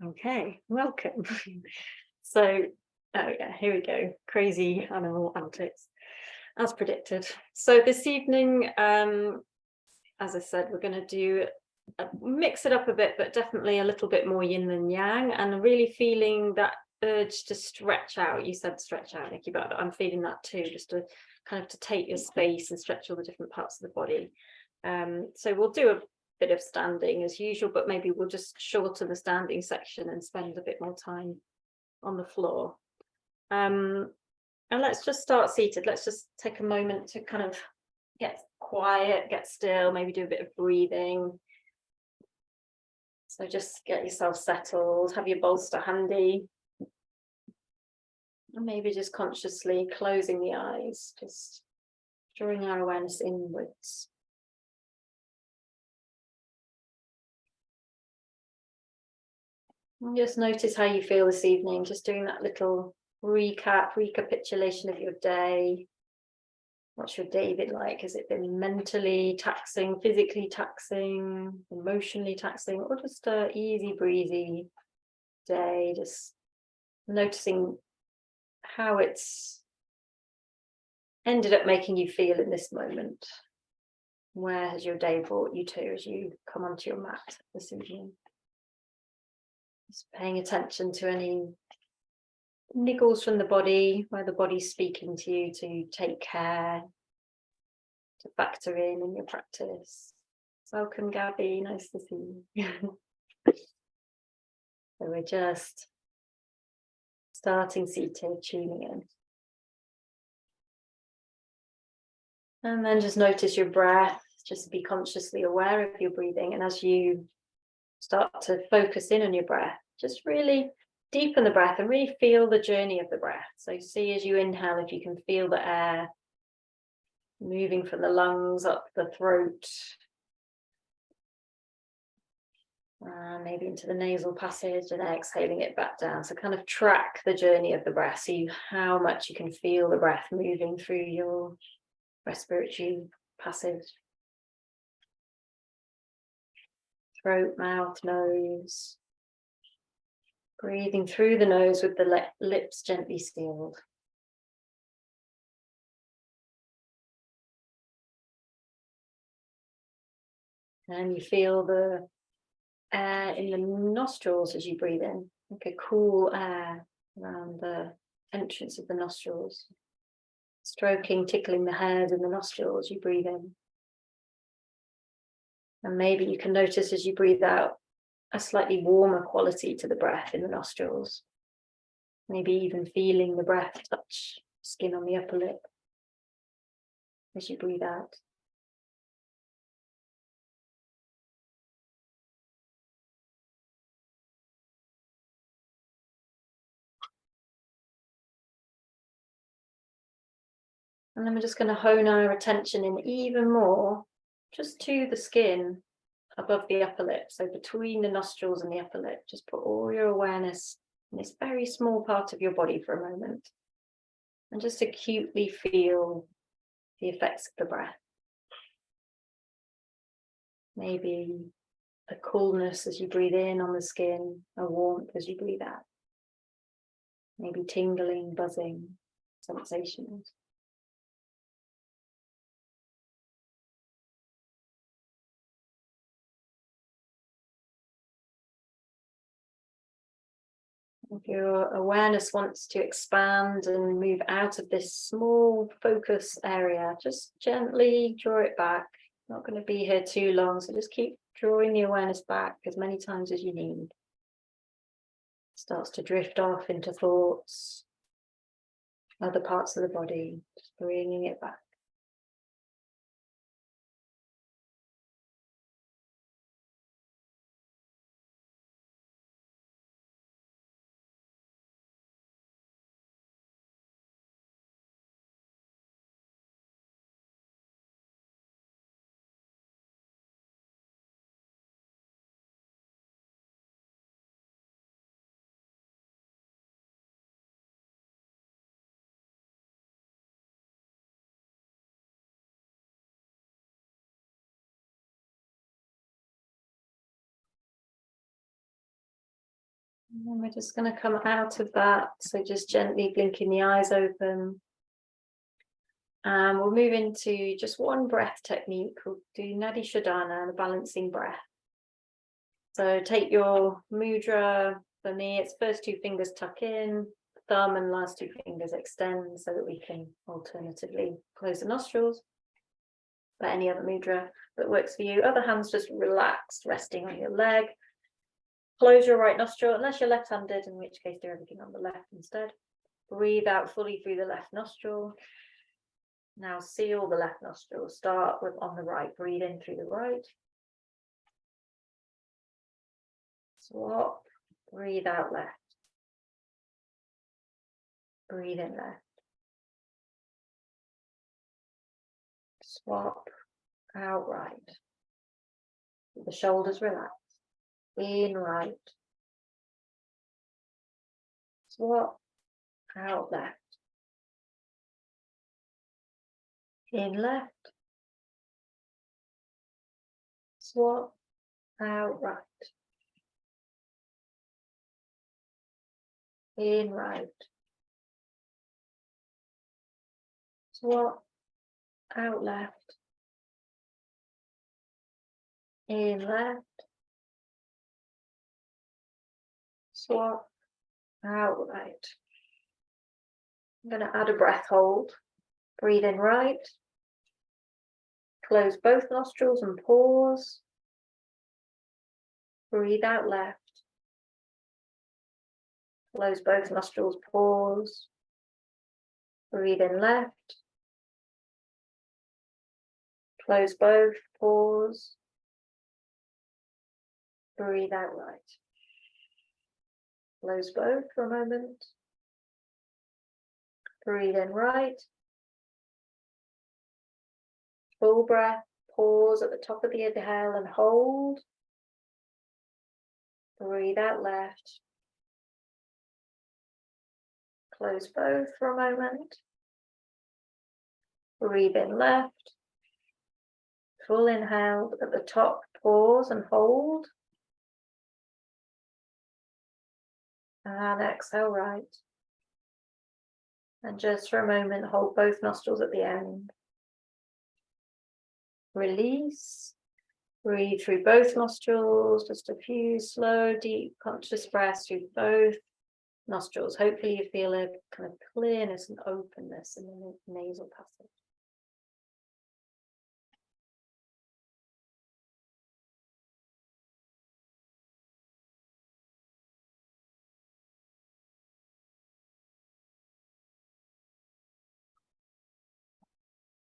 Okay, welcome. So, oh yeah, here we go. Crazy animal antics, as predicted. So this evening, as I said, we're going to do mix it up a bit, but definitely a little bit more yin than yang, and really feeling that urge to stretch out. You said stretch out, Nikki, but I'm feeling that too, just to kind of to take your space and stretch all the different parts of the body. So we'll do a bit of standing as usual, but maybe we'll just shorten the standing section and spend a bit more time on the floor. And let's just start seated. Let's just take a moment to kind of get quiet, get still, maybe do a bit of breathing. So just get yourself settled, have your bolster handy. And maybe just consciously closing the eyes, just drawing our awareness inwards. And just notice how you feel this evening, just doing that little recapitulation of your day. What's your day been like? Has it been mentally taxing, physically taxing, emotionally taxing, or just a easy breezy day? Just noticing how it's ended up making you feel in this moment. Where has your day brought you to as you come onto your mat this evening? Just paying attention to any niggles from the body, where the body's speaking to you to take care, to factor in your practice. Welcome, Gabby. Nice to see you. So we're just starting seated, tuning in. And then just notice your breath. Just be consciously aware of your breathing. And as you start to focus in on your breath, just really deepen the breath and really feel the journey of the breath. So see as you inhale, if you can feel the air moving from the lungs up the throat, maybe into the nasal passage, and exhaling it back down. So kind of track the journey of the breath, see how much you can feel the breath moving through your respiratory passage. Throat, mouth, nose. Breathing through the nose with the lips gently sealed. And you feel the air in the nostrils as you breathe in, like a cool air around the entrance of the nostrils. Stroking, tickling the hairs in the nostrils as you breathe in. And maybe you can notice as you breathe out a slightly warmer quality to the breath in the nostrils. Maybe even feeling the breath touch skin on the upper lip as you breathe out. And then we're just going to hone our attention in even more, just to the skin above the upper lip. So between the nostrils and the upper lip, just put all your awareness in this very small part of your body for a moment. And just acutely feel the effects of the breath. Maybe a coolness as you breathe in on the skin, a warmth as you breathe out. Maybe tingling, buzzing sensations. If your awareness wants to expand and move out of this small focus area, just gently draw it back. Not going to be here too long, so just keep drawing the awareness back as many times as you need. Starts to drift off into thoughts, other parts of the body, just bringing it back. And we're just going to come out of that. So just gently blinking the eyes open. And we'll move into just one breath technique. We'll do Nadi Shodhana, the balancing breath. So take your mudra. For me, it's first two fingers tuck in, thumb and last two fingers extend so that we can alternatively close the nostrils. But any other mudra that works for you. Other hands just relaxed, resting on your leg. Close your right nostril, unless you're left-handed, in which case do everything on the left instead. Breathe out fully through the left nostril. Now seal the left nostril. Start with on the right. Breathe in through the right. Swap. Breathe out left. Breathe in left. Swap out right. The shoulders relax. In right. Swap out left. In left. Swap out right. In right. Swap out left. In left. Swap out right. I'm going to add a breath hold. Breathe in right. Close both nostrils and pause. Breathe out left. Close both nostrils, pause. Breathe in left. Close both, pause. Breathe out right. Close both for a moment. Breathe in right. Full breath, pause at the top of the inhale and hold. Breathe out left. Close both for a moment. Breathe in left. Full inhale at the top, pause and hold. And exhale right. And just for a moment, hold both nostrils at the end. Release. Breathe through both nostrils, just a few slow, deep, conscious breaths through both nostrils. Hopefully you feel a kind of clearness and openness in the nasal passage.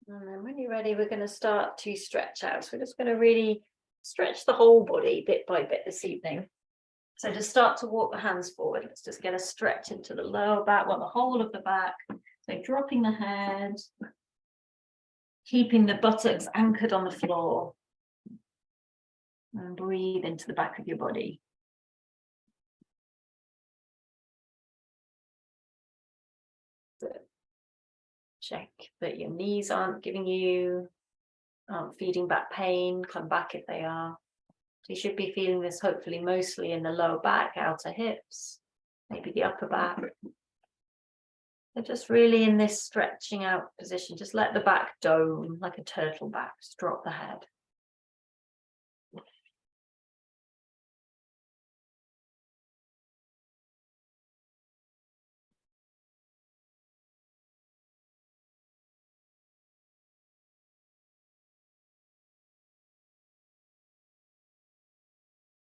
And then when you're ready, we're going to start to stretch out. So we're just going to really stretch the whole body bit by bit this evening. So just start to walk the hands forward. Let's just get a stretch into the lower back, well, the whole of the back. So dropping the head, keeping the buttocks anchored on the floor. And breathe into the back of your body. Check that your knees aren't feeding back pain. Come back if they are. So you should be feeling this hopefully mostly in the lower back, outer hips, maybe the upper back. But just really in this stretching out position, just let the back dome like a turtle back. Just drop the head.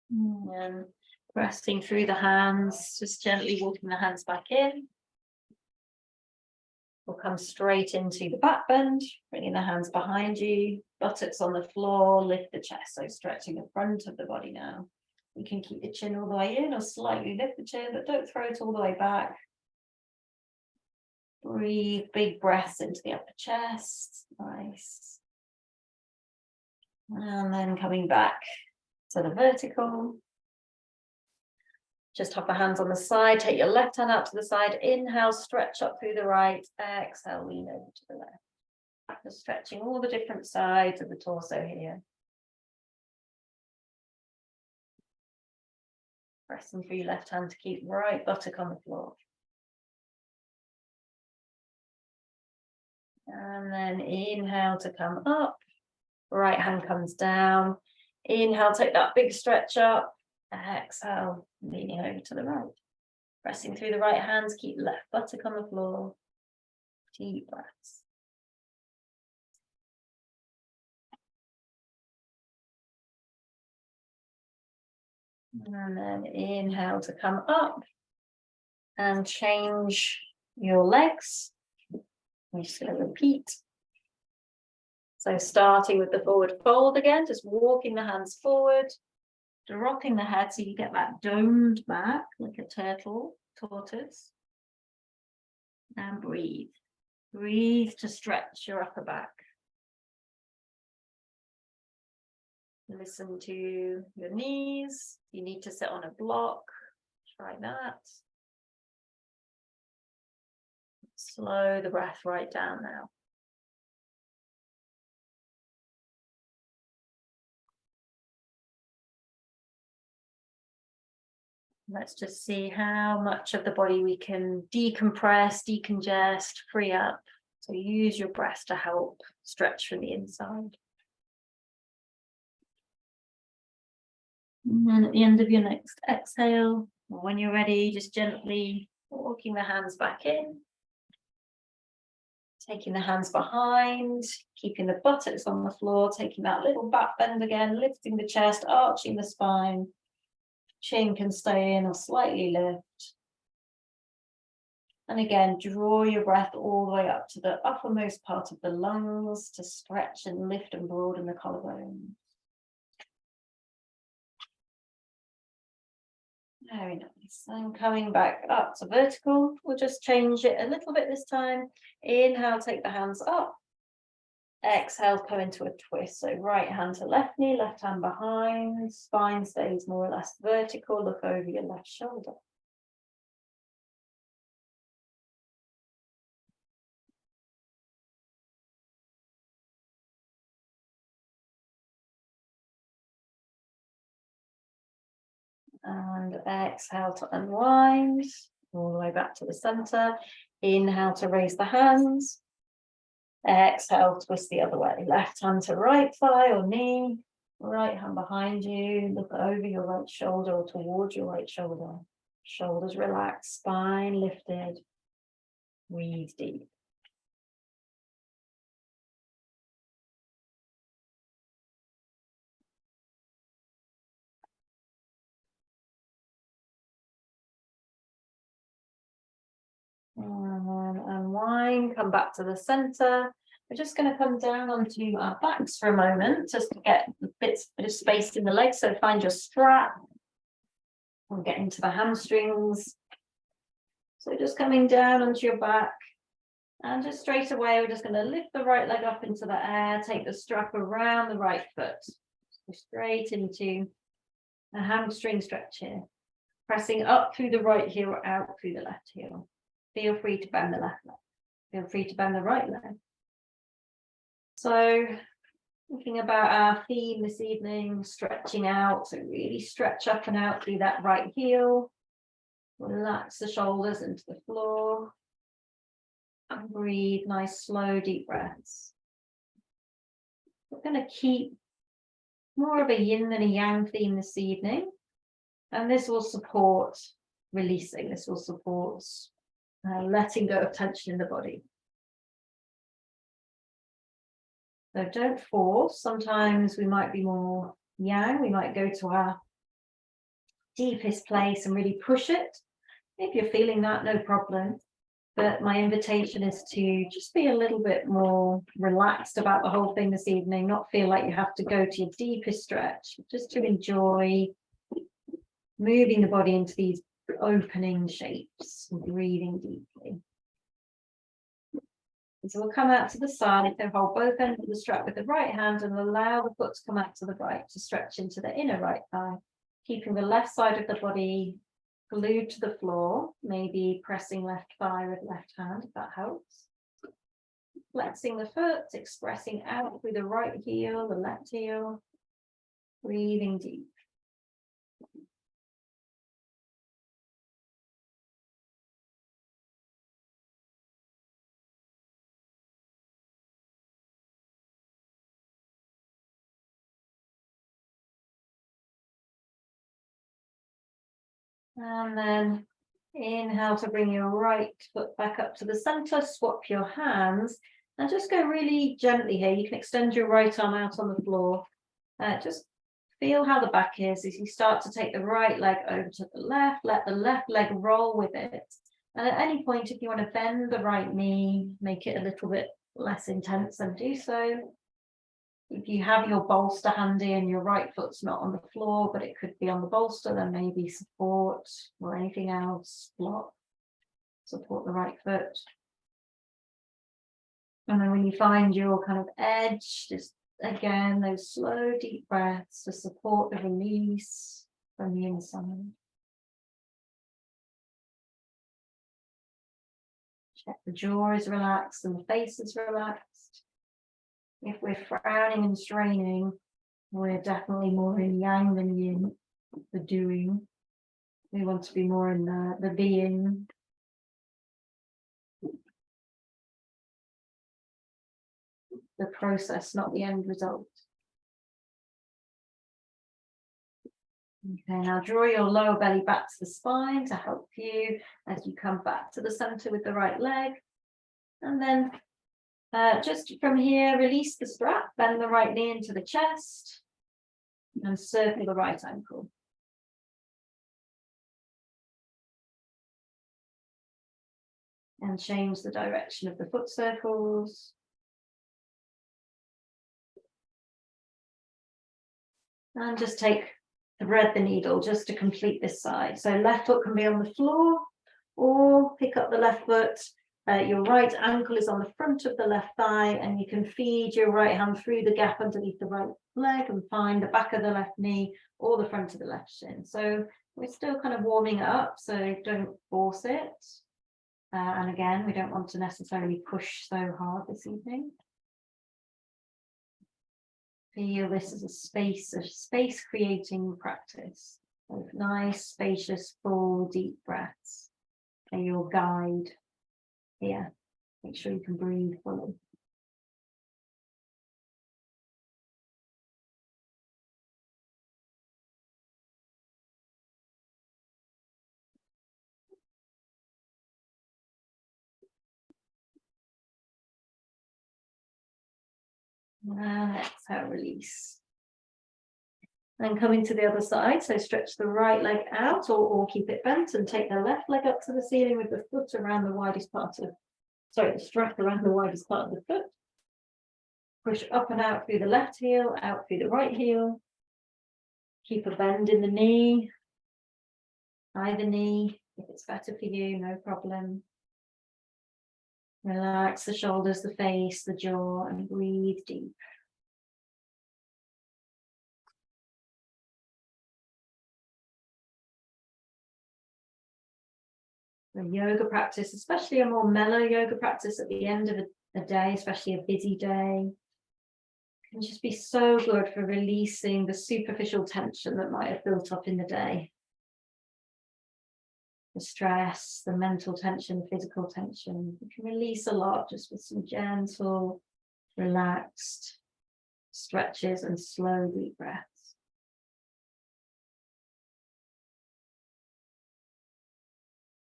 And pressing through the hands, just gently walking the hands back in. We'll come straight into the back bend, bringing the hands behind you, buttocks on the floor, lift the chest, so stretching the front of the body now. You can keep the chin all the way in or slightly lift the chin, but don't throw it all the way back. Breathe big breaths into the upper chest. Nice. And then coming back to the vertical. Just have the hands on the side. Take your left hand out to the side. Inhale, stretch up through the right. Exhale, lean over to the left. Just stretching all the different sides of the torso here. Pressing through your left hand to keep right buttock on the floor. And then inhale to come up. Right hand comes down. Inhale, take that big stretch up. Exhale, leaning over to the right. Pressing through the right hands, keep left buttock on the floor. Deep breaths. And then inhale to come up and change your legs. I'm just going to repeat. So starting with the forward fold again, just walking the hands forward, dropping the head so you get that domed back like a turtle, tortoise. And breathe. Breathe to stretch your upper back. Listen to your knees. You need to sit on a block. Try that. Slow the breath right down now. Let's just see how much of the body we can decompress, decongest, free up. So use your breath to help stretch from the inside. And then at the end of your next exhale, or when you're ready, just gently walking the hands back in. Taking the hands behind, keeping the buttocks on the floor, taking that little back bend again, lifting the chest, arching the spine. Chin can stay in or slightly lift. And again, draw your breath all the way up to the uppermost part of the lungs to stretch and lift and broaden the collarbone. Very nice. And coming back up to vertical, we'll just change it a little bit this time. Inhale, take the hands up. Exhale, come into a twist. So right hand to left knee, left hand behind. Spine stays more or less vertical. Look over your left shoulder. And exhale to unwind, all the way back to the center. Inhale to raise the hands. Exhale, twist the other way. Left hand to right thigh or knee. Right hand behind you. Look over your right shoulder or towards your right shoulder. Shoulders relaxed, spine lifted. Breathe deep. And then unwind, come back to the center. We're just going to come down onto our backs for a moment, just to get a bit of space in the legs. So find your strap. We'll get into the hamstrings. So just coming down onto your back. And just straight away, we're just going to lift the right leg up into the air, take the strap around the right foot. So straight into a hamstring stretch here. Pressing up through the right heel, out through the left heel. Feel free to bend the left leg. Feel free to bend the right leg. So thinking about our theme this evening, stretching out. So really stretch up and out through that right heel. Relax the shoulders into the floor. And breathe, nice, slow, deep breaths. We're going to keep more of a yin than a yang theme this evening. And this will support releasing. This will support letting go of tension in the body. So don't force. Sometimes we might be more yang. We might go to our deepest place and really push it. If you're feeling that, no problem. But my invitation is to just be a little bit more relaxed about the whole thing this evening, not feel like you have to go to your deepest stretch, just to enjoy moving the body into these opening shapes and breathing deeply. And so we'll come out to the side, so hold both ends of the strap with the right hand and allow the foot to come out to the right to stretch into the inner right thigh, keeping the left side of the body glued to the floor, maybe pressing left thigh with left hand, if that helps. Flexing the foot, expressing out through the right heel, the left heel, breathing deep. And then inhale to bring your right foot back up to the center, swap your hands, and just go really gently here. You can extend your right arm out on the floor. Just feel how the back is as you start to take the right leg over to the left, let the left leg roll with it. And at any point, if you want to bend the right knee, make it a little bit less intense, then do so. If you have your bolster handy and your right foot's not on the floor, but it could be on the bolster, then maybe support or anything else, block, support the right foot. And then when you find your kind of edge, just again, those slow, deep breaths to support the release from the inside. Check the jaw is relaxed and the face is relaxed. If we're frowning and straining, we're definitely more in yang than yin, the doing. We want to be more in the being. The process, not the end result. Okay, now draw your lower belly back to the spine to help you as you come back to the center with the right leg. And then just from here, release the strap, bend the right knee into the chest and circle the right ankle. And change the direction of the foot circles. And just thread the needle just to complete this side. So left foot can be on the floor or pick up the left foot. Your right ankle is on the front of the left thigh and you can feed your right hand through the gap underneath the right leg and find the back of the left knee or the front of the left shin. So we're still kind of warming up, so don't force it. And again, we don't want to necessarily push so hard this evening. Feel this as a space creating practice of nice, spacious, full, deep breaths. And your guide here. Make sure you can breathe fully. And exhale, release. Then coming to the other side, so stretch the right leg out or keep it bent and take the left leg up to the ceiling with the foot around the widest part of, the strap around the widest part of the foot. Push up and out through the left heel, out through the right heel. Keep a bend in the knee, either knee, if it's better for you, no problem. Relax the shoulders, the face, the jaw, and breathe deep. The yoga practice, especially a more mellow yoga practice at the end of a day, especially a busy day, can just be so good for releasing the superficial tension that might have built up in the day. The stress, the mental tension, the physical tension. You can release a lot just with some gentle, relaxed stretches and slow, deep breaths.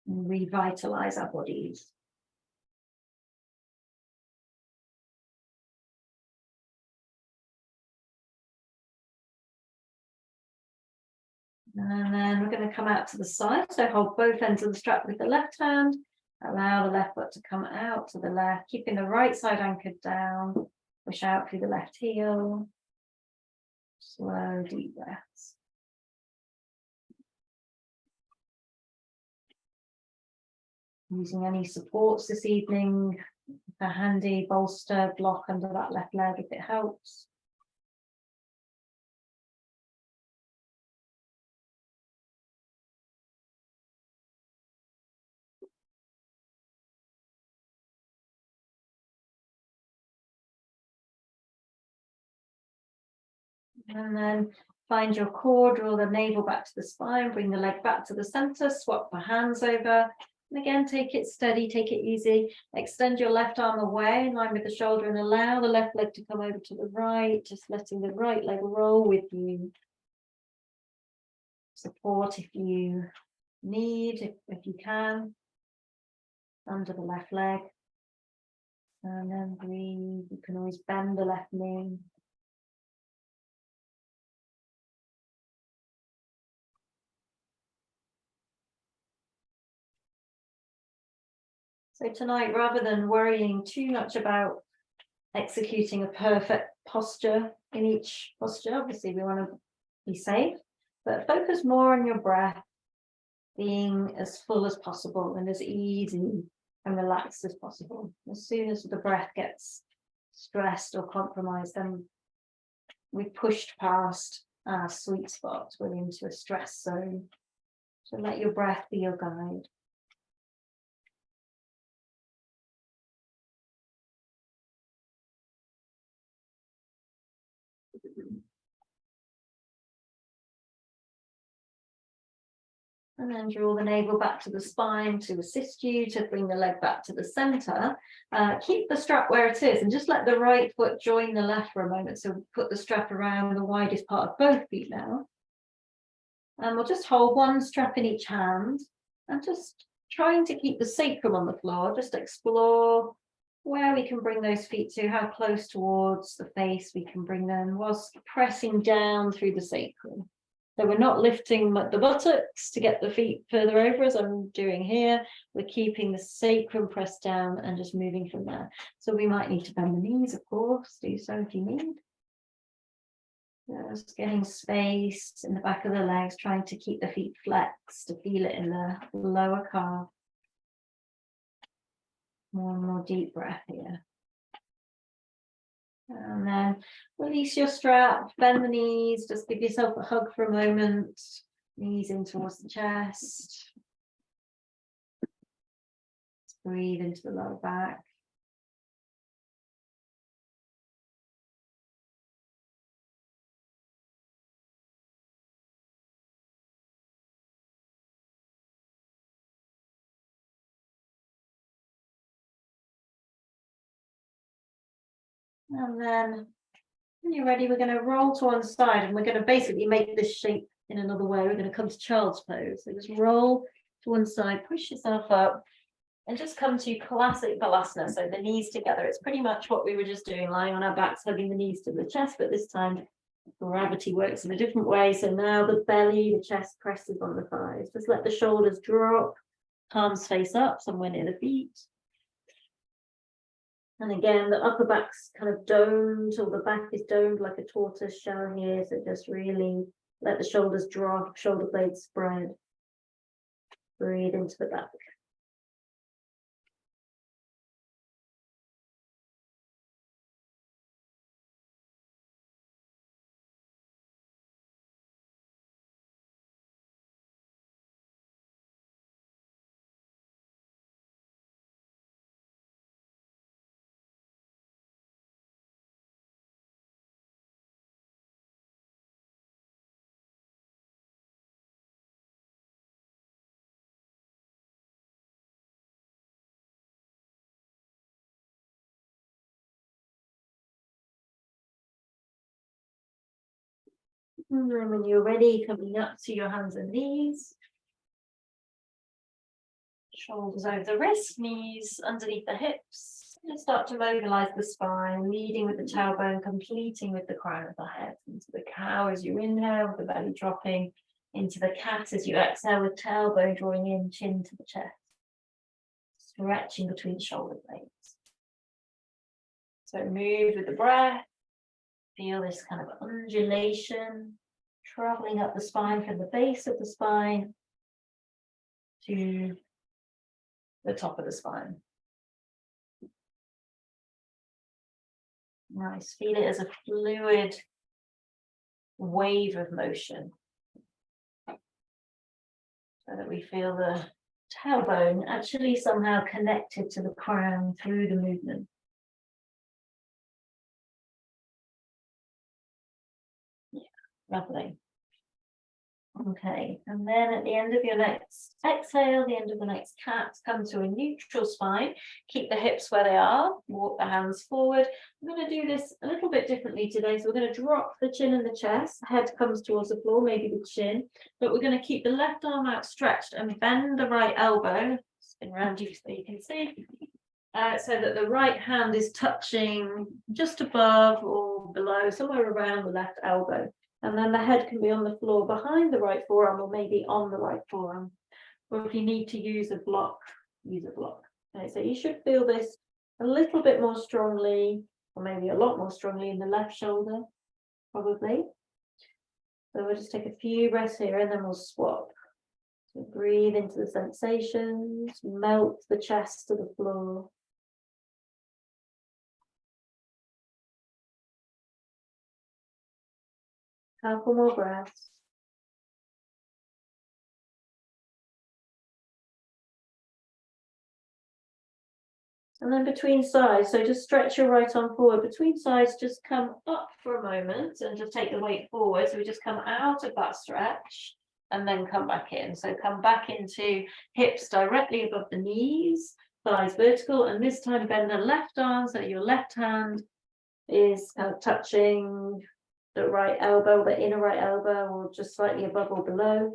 And revitalize our bodies. And then we're going to come out to the side. So hold both ends of the strap with the left hand. Allow the left foot to come out to the left, keeping the right side anchored down. Push out through the left heel. Slow, deep breaths. Using any supports this evening, a handy bolster, block under that left leg if it helps. And then find your core, draw the navel back to the spine, bring the leg back to the center, swap the hands over. And again, take it steady, take it easy. Extend your left arm away in line with the shoulder and allow the left leg to come over to the right, just letting the right leg roll with you. Support if you need, if you can, under the left leg. And then breathe. You can always bend the left knee. So tonight, rather than worrying too much about executing a perfect posture in each posture, obviously we want to be safe, but focus more on your breath, being as full as possible and as easy and relaxed as possible. As soon as the breath gets stressed or compromised, then we've pushed past our sweet spot. We're into a stress zone. So let your breath be your guide. And then draw the navel back to the spine to assist you to bring the leg back to the center. Keep the strap where it is and just let the right foot join the left for a moment. So put the strap around the widest part of both feet now. And we'll just hold one strap in each hand and just trying to keep the sacrum on the floor. Just explore where we can bring those feet to, how close towards the face we can bring them whilst pressing down through the sacrum. So we're not lifting the buttocks to get the feet further over as I'm doing here. We're keeping the sacrum pressed down and just moving from there. So we might need to bend the knees, of course, do so if you need. Just getting space in the back of the legs, trying to keep the feet flexed, to feel it in the lower calf. One more deep breath here. And then release your strap, bend the knees, just give yourself a hug for a moment, knees in towards the chest. Let's breathe into the lower back. And then when you're ready, we're going to roll to one side and we're going to basically make this shape in another way. We're going to come to child's pose. So just roll to one side, push yourself up and just come to classic balasana. So the knees together. It's pretty much what we were just doing, lying on our backs, hugging the knees to the chest, but this time gravity works in a different way. So now the belly, the chest presses on the thighs. Just let the shoulders drop, palms face up, somewhere near the feet. And again, the upper back's kind of domed, or the back is domed like a tortoise shell here. So just really let the shoulders drop, shoulder blades spread. Breathe into the back. And then when you're ready, coming up to your hands and knees. Shoulders over the wrists, knees underneath the hips. And start to mobilize the spine, leading with the tailbone, completing with the crown of the head. Into the cow as you inhale, with the belly dropping. Into the cat as you exhale, with tailbone drawing in, chin to the chest. Stretching between the shoulder blades. So move with the breath. Feel this kind of undulation, traveling up the spine from the base of the spine to the top of the spine. Nice. Feel it as a fluid wave of motion. So that we feel the tailbone actually somehow connected to the crown through the movement. Yeah, lovely. Okay, and then at the end of your next exhale, the end of the next cat, come to a neutral spine. Keep the hips where they are, walk the hands forward. We're going to do this a little bit differently today. So we're going to drop the chin in the chest, head comes towards the floor, maybe the chin, but we're going to keep the left arm outstretched and bend the right elbow, spin around you so you can see, so that the right hand is touching just above or below, somewhere around the left elbow. And then the head can be on the floor behind the right forearm or maybe on the right forearm. Or if you need to use a block, use a block. Okay, so you should feel this a little bit more strongly, or maybe a lot more strongly in the left shoulder, probably. So we'll just take a few breaths here and then we'll swap. So breathe into the sensations, melt the chest to the floor. Couple more breaths. And then between sides, so just stretch your right arm forward. Between sides, just come up for a moment and just take the weight forward. So we just come out of that stretch and then come back in. So come back into hips directly above the knees, thighs vertical, and this time bend the left arm so your left hand is kind of touching the right elbow, the inner right elbow, or just slightly above or below.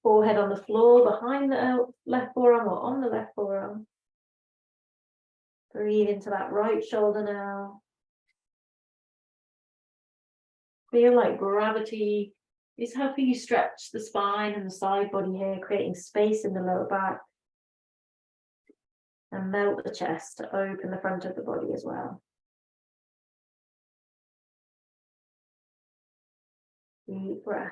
Forehead on the floor, behind the left forearm or on the left forearm. Breathe into that right shoulder now. Feel like gravity is helping you stretch the spine and the side body here, creating space in the lower back. And melt the chest to open the front of the body as well. Deep breaths.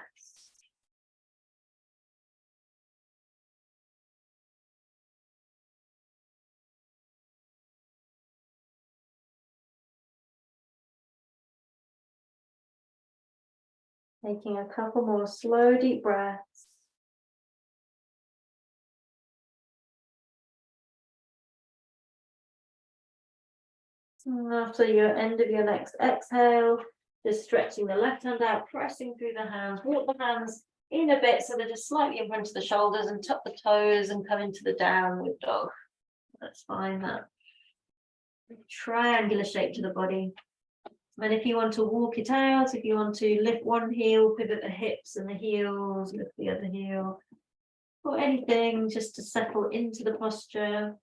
Taking a couple more slow, deep breaths. And after your end of your next exhale, just stretching the left hand out, pressing through the hands, walk the hands in a bit so they're just slightly in front of the shoulders and tuck the toes and come into the downward dog. Let's find that triangular shape to the body. And if you want to walk it out, if you want to lift one heel, pivot the hips and the heels, lift the other heel, or anything just to settle into the posture.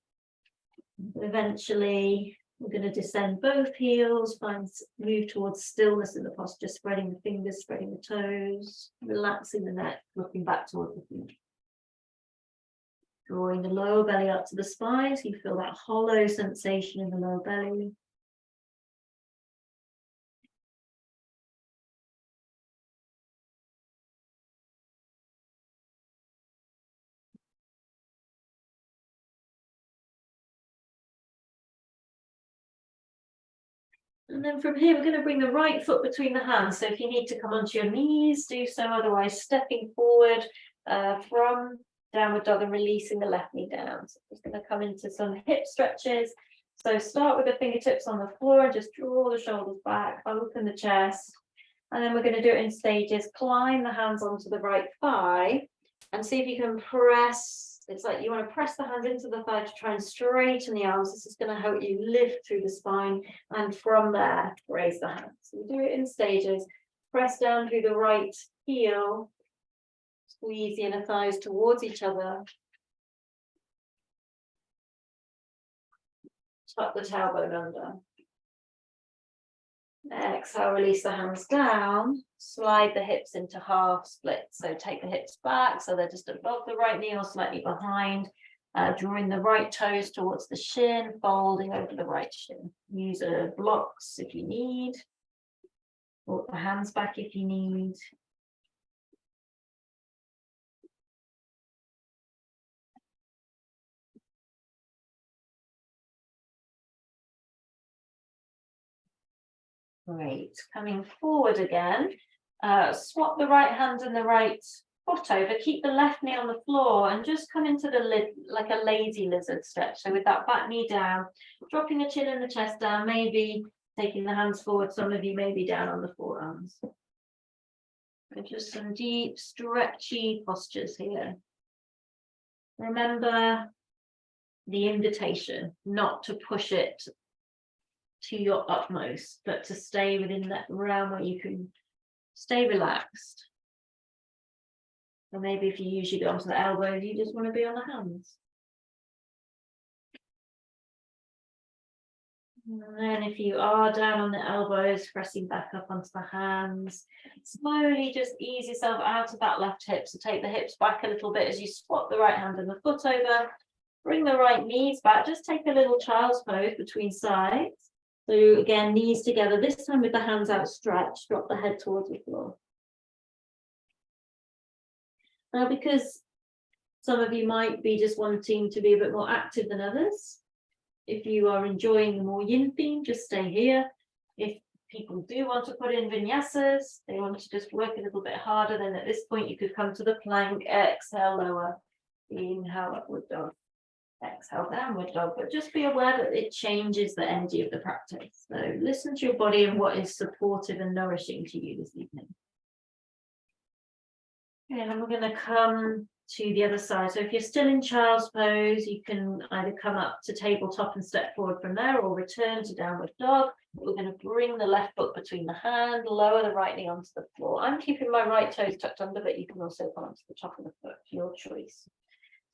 Eventually, we're going to descend both heels, move towards stillness in the posture, spreading the fingers, spreading the toes, relaxing the neck, looking back towards the feet. Drawing the lower belly up to the spine, so you feel that hollow sensation in the lower belly. And then from here, we're going to bring the right foot between the hands. So if you need to come onto your knees, do so. Otherwise, stepping forward from downward dog and releasing the left knee down. So we're just going to come into some hip stretches. So start with the fingertips on the floor and just draw the shoulders back, open the chest. And then we're going to do it in stages. Climb the hands onto the right thigh and see if you can press. It's like you want to press the hands into the thigh to try and straighten the arms. This is going to help you lift through the spine. And from there, raise the hands. So we do it in stages. Press down through the right heel. Squeeze the inner thighs towards each other. Tuck the tailbone under. Exhale, release the hands down. Slide the hips into half splits. So take the hips back so they're just above the right knee or slightly behind. Drawing the right toes towards the shin, folding over the right shin. Use blocks if you need. Walk the hands back if you need. Great. Coming forward again. Swap the right hand and the right foot over. Keep the left knee on the floor and just come into the lid like a lazy lizard stretch. So with that back knee down, dropping the chin and the chest down, maybe taking the hands forward. Some of you may be down on the forearms. And just some deep, stretchy postures here. Remember the invitation, not to push it to your utmost, but to stay within that realm where you can stay relaxed. Or maybe if you usually go onto the elbows, you just want to be on the hands. And then if you are down on the elbows, pressing back up onto the hands, slowly just ease yourself out of that left hip. So take the hips back a little bit as you swap the right hand and the foot over. Bring the right knees back. Just take a little child's pose between sides. So again, knees together, this time with the hands outstretched, drop the head towards the floor. Now, because some of you might be just wanting to be a bit more active than others, if you are enjoying the more yin theme, just stay here. If people do want to put in vinyasas, they want to just work a little bit harder, then at this point you could come to the plank, exhale, lower, inhale, upward dog, exhale, downward dog, but just be aware that it changes the energy of the practice. So listen to your body and what is supportive and nourishing to you this evening. Okay, and we're going to come to the other side. So if you're still in child's pose, you can either come up to tabletop and step forward from there, or return to downward dog. We're going to bring the left foot between the hand, lower the right knee onto the floor. I'm keeping my right toes tucked under, but you can also come onto the top of the foot, your choice.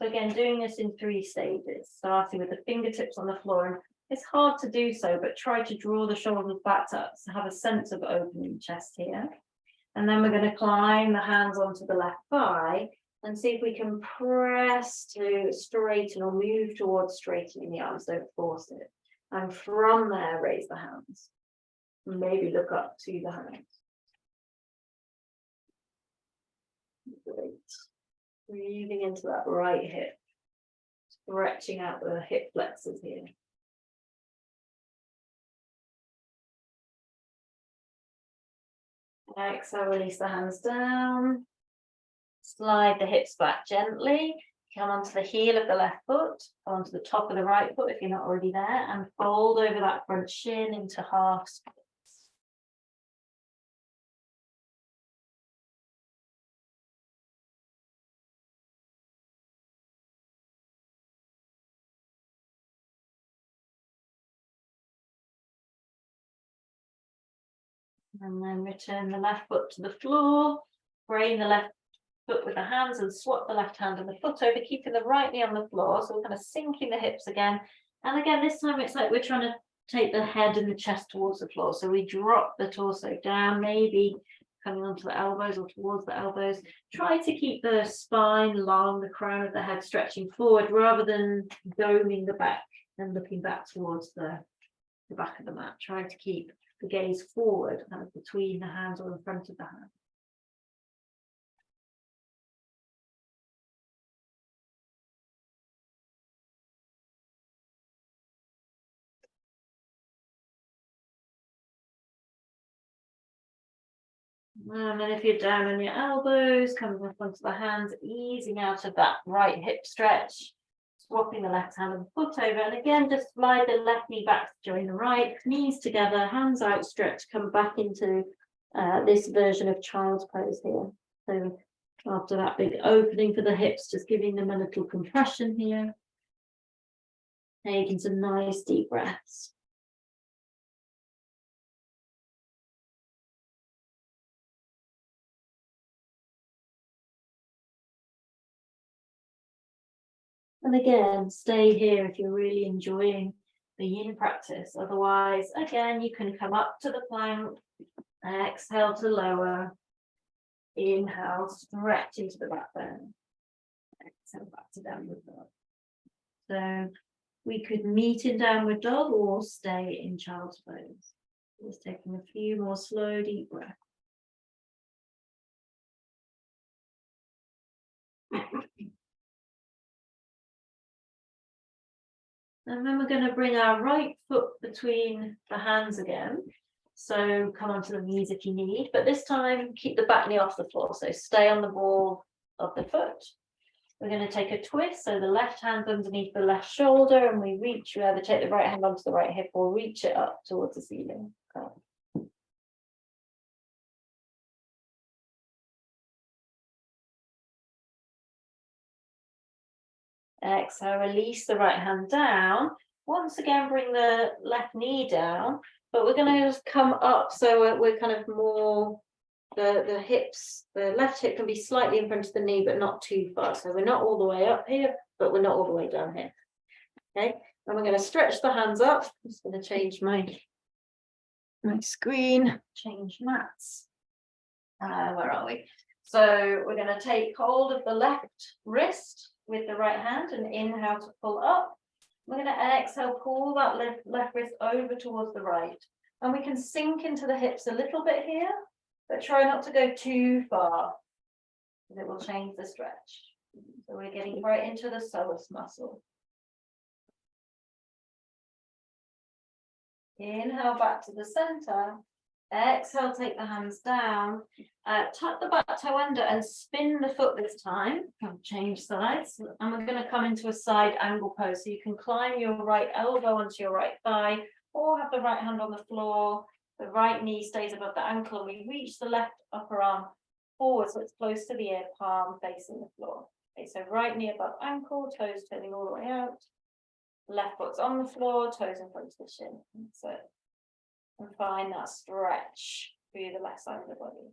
So again, doing this in 3 stages, starting with the fingertips on the floor. And it's hard to do so, but try to draw the shoulders back to have a sense of opening chest here. And then we're going to climb the hands onto the left thigh and see if we can press to straighten or move towards straightening the arms, don't force it. And from there, raise the hands. Maybe look up to the hands. Great. Breathing into that right hip. Stretching out the hip flexors here. Exhale, release the hands down. Slide the hips back gently. Come onto the heel of the left foot, onto the top of the right foot if you're not already there, and fold over that front shin into half splits. And then return the left foot to the floor. Frame the left foot with the hands and swap the left hand and the foot over, keeping the right knee on the floor. So we're kind of sinking the hips again. And again, this time it's like we're trying to take the head and the chest towards the floor. So we drop the torso down, maybe coming onto the elbows or towards the elbows. Try to keep the spine long, the crown of the head stretching forward rather than doming the back and looking back towards the back of the mat. Try to keep the gaze forward, kind of between the hands or in front of the hand. And then if you're down on your elbows, coming up onto the hands, easing out of that right hip stretch, swapping the left hand and foot over. And again, just slide the left knee back to join the right, knees together, hands outstretched, come back into this version of child's pose here. So after that big opening for the hips, just giving them a little compression here. Taking some nice deep breaths. And again, stay here if you're really enjoying the yin practice. Otherwise, again, you can come up to the plank, exhale to lower, inhale, stretch into the backbone, exhale back to downward dog. So we could meet in downward dog or stay in child's pose. Just taking a few more slow, deep breaths. And then we're going to bring our right foot between the hands again. So come onto the knees if you need, but this time keep the back knee off the floor. So stay on the ball of the foot. We're going to take a twist. So the left hand underneath the left shoulder, and we reach, we either take the right hand onto the right hip or reach it up towards the ceiling. Exhale, release the right hand down. Once again, bring the left knee down, but we're going to just come up so we're kind of more, the hips, the left hip can be slightly in front of the knee, but not too far. So we're not all the way up here, but we're not all the way down here. Okay, and we're going to stretch the hands up. I'm just going to change my screen, change mats. Where are we? So we're going to take hold of the left wrist with the right hand and inhale to pull up. We're going to exhale, pull that left wrist over towards the right. And we can sink into the hips a little bit here, but try not to go too far, because it will change the stretch. So we're getting right into the psoas muscle. Inhale back to the center. Exhale, take the hands down. Tuck the back toe under and spin the foot this time. Change sides. And we're going to come into a side angle pose. So you can climb your right elbow onto your right thigh, or have the right hand on the floor. The right knee stays above the ankle, and we reach the left upper arm forward so it's close to the ear, palm facing the floor. Okay, so right knee above ankle, toes turning all the way out. Left foot's on the floor, toes in front of the shin. That's it. And find that stretch through the left side of the body.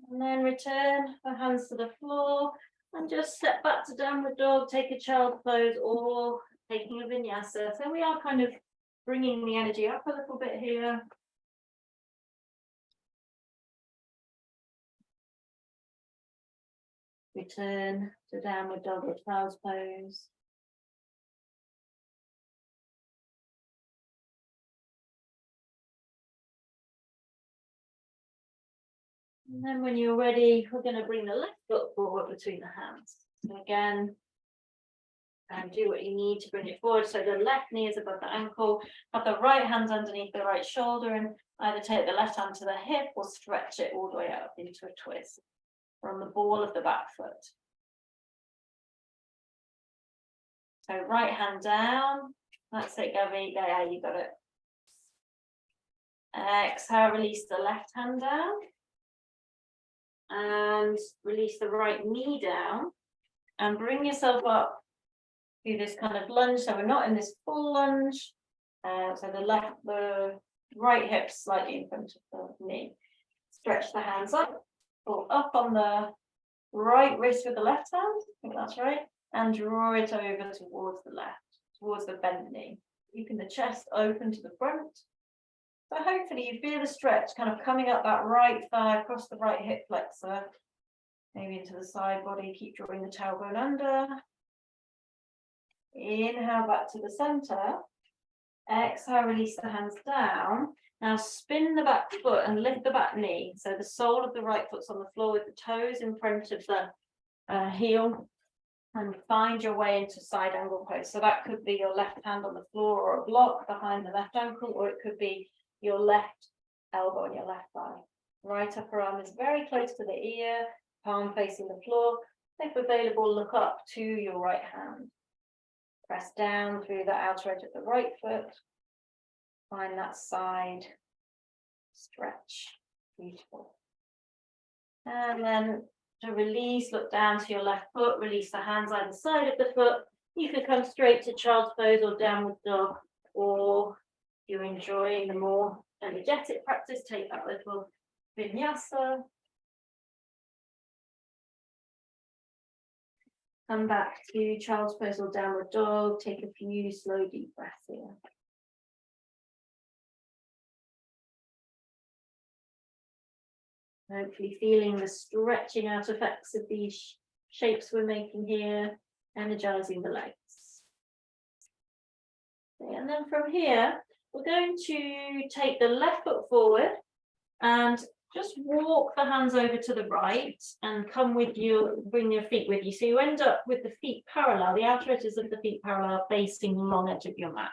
And then return the hands to the floor and just step back to downward dog, take a child's pose or taking a vinyasa. So we are kind of bringing the energy up a little bit here. Return to downward dog or child's pose. And then when you're ready, we're going to bring the left foot forward between the hands. So again, and do what you need to bring it forward. So the left knee is above the ankle, have the right hand underneath the right shoulder, and either take the left hand to the hip or stretch it all the way up into a twist from the ball of the back foot. So right hand down. That's it, Gavi. Yeah, you got it. Exhale, release the left hand down. And release the right knee down. And bring yourself up through this kind of lunge. So we're not in this full lunge. So the right hip slightly in front of the knee. Stretch the hands up. Pull up on the right wrist with the left hand. I think that's right. And draw it over towards the left, towards the bent knee. Keeping the chest open to the front. So hopefully you feel the stretch kind of coming up that right thigh across the right hip flexor. Maybe into the side body. Keep drawing the tailbone under. Inhale back to the center. Exhale, release the hands down. Now spin the back foot and lift the back knee. So the sole of the right foot's on the floor with the toes in front of the heel. And find your way into side angle pose. So that could be your left hand on the floor or a block behind the left ankle, or it could be your left elbow and your left thigh. Right upper arm is very close to the ear, palm facing the floor. If available, look up to your right hand. Press down through the outer edge of the right foot. Find that side stretch. Beautiful. And then to release, look down to your left foot, release the hands either side of the foot. You can come straight to child's pose or downward dog, or if you're enjoying the more energetic practice, take that little vinyasa. Come back to child's pose or downward dog, take a few slow deep breaths here. Hopefully feeling the stretching out effects of these shapes we're making here, energizing the legs. Okay, and then from here, we're going to take the left foot forward and just walk the hands over to the right and come with you, bring your feet with you. So you end up with the feet parallel, the outer edges of the feet parallel facing the long edge of your mat.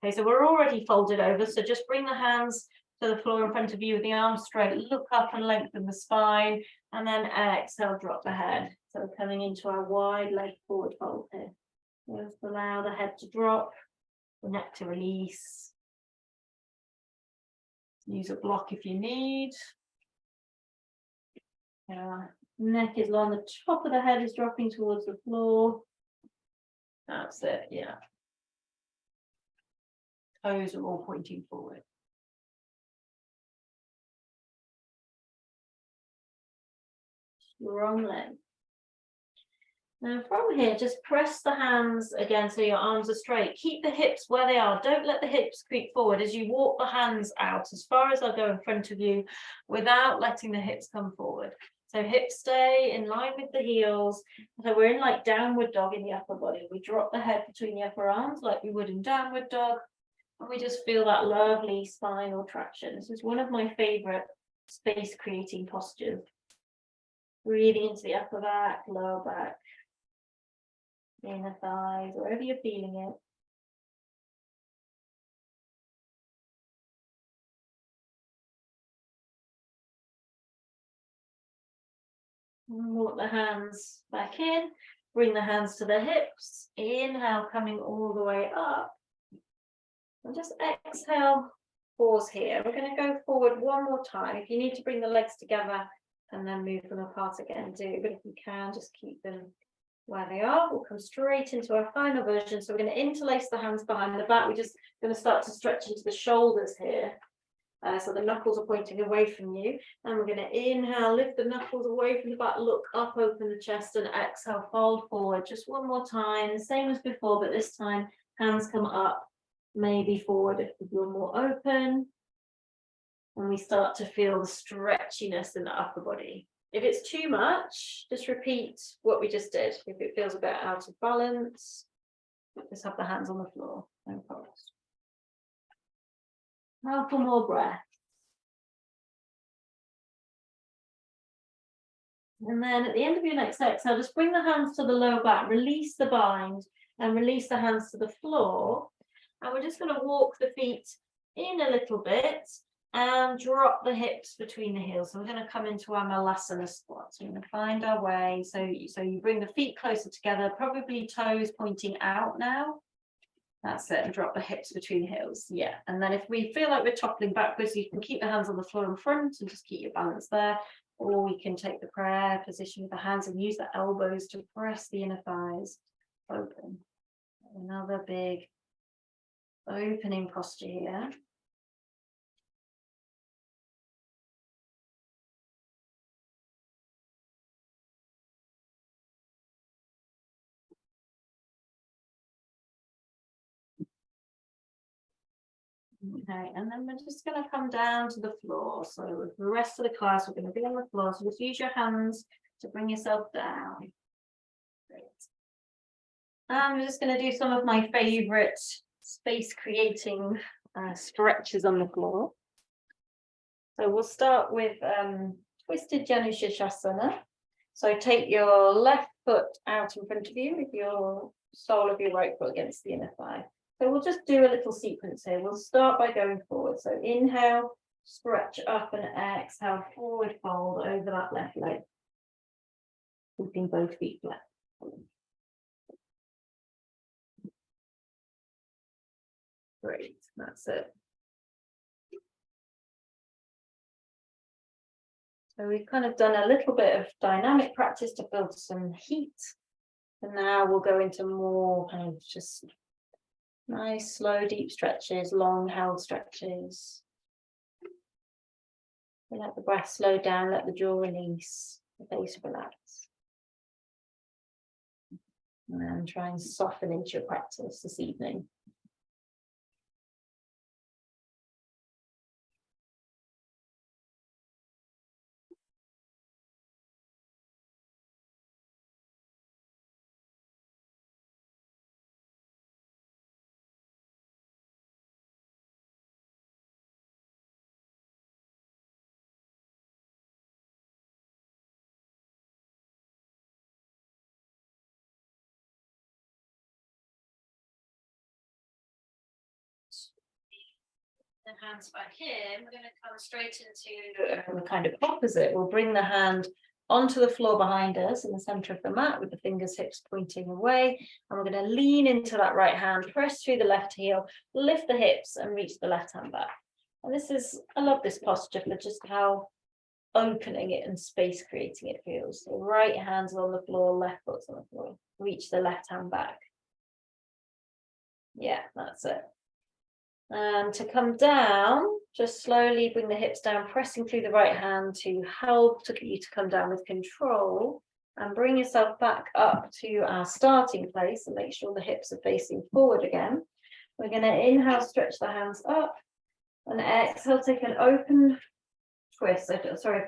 Okay, so we're already folded over, so just bring the hands to the floor in front of you with the arms straight, look up and lengthen the spine, and then exhale, drop the head. So we're coming into our wide leg forward fold here. Just allow the head to drop, the neck to release. Use a block if you need. Neck is long, the top of the head is dropping towards the floor. That's it, yeah. Toes are all pointing forward. Strong leg. Now from here, just press the hands again so your arms are straight. Keep the hips where they are. Don't let the hips creep forward as you walk the hands out as far as they'll go in front of you without letting the hips come forward. So hips stay in line with the heels. So we're in like downward dog in the upper body. We drop the head between the upper arms like we would in downward dog. And we just feel that lovely spinal traction. This is one of my favorite space creating postures. Breathing into the upper back, lower back, inner thighs, wherever you're feeling it. And walk the hands back in, bring the hands to the hips, inhale, coming all the way up. And just exhale, pause here. We're going to go forward one more time. If you need to bring the legs together and then move them apart again, do. But if you can, just keep them where they are. We'll come straight into our final version. So we're going to interlace the hands behind the back. We're just going to start to stretch into the shoulders here. So the knuckles are pointing away from you. And we're going to inhale, lift the knuckles away from the back, look up, open the chest, and exhale, fold forward. Just one more time, same as before, but this time hands come up, maybe forward if you're more open. And we start to feel the stretchiness in the upper body. If it's too much, just repeat what we just did. If it feels a bit out of balance, just have the hands on the floor. No problem. Couple more breaths. And then at the end of your next exhale, just bring the hands to the lower back, release the bind, and release the hands to the floor. And we're just going to walk the feet in a little bit and drop the hips between the heels. So we're going to come into our malasana squat. So we're going to find our way. So you bring the feet closer together, probably toes pointing out now. That's it, and drop the hips between the heels. Yeah, and then if we feel like we're toppling backwards, you can keep the hands on the floor in front and just keep your balance there. Or we can take the prayer position with the hands and use the elbows to press the inner thighs open. Another big opening posture here. Okay, and then we're just going to come down to the floor. So with the rest of the class, we're going to be on the floor. So just use your hands to bring yourself down. Great. And we're just going to do some of my favorite space creating stretches on the floor. So we'll start with twisted Janushirshasana. So take your left foot out in front of you with your sole of your right foot against the inner thigh. So we'll just do a little sequence here. We'll start by going forward. So inhale, stretch up, and exhale, forward fold over that left leg. Keeping both feet flat. Great, that's it. So we've kind of done a little bit of dynamic practice to build some heat. And now we'll go into more kind of just nice, slow, deep stretches, long held stretches. And let the breath slow down, let the jaw release, the face relax. And then try and soften into your practice this evening. The hands back in, we're going to come straight into the kind of opposite. We'll bring the hand onto the floor behind us in the center of the mat with the fingers, hips pointing away. And we're going to lean into that right hand, press through the left heel, lift the hips and reach the left hand back. And this is, I love this posture for just how opening it and space creating it feels. So right hand's on the floor, left foot's on the floor. Reach the left hand back. Yeah, that's it. And to come down, just slowly bring the hips down, pressing through the right hand to help you to come down with control, and bring yourself back up to our starting place and make sure the hips are facing forward again. We're going to inhale, stretch the hands up, and exhale, take an open twist, a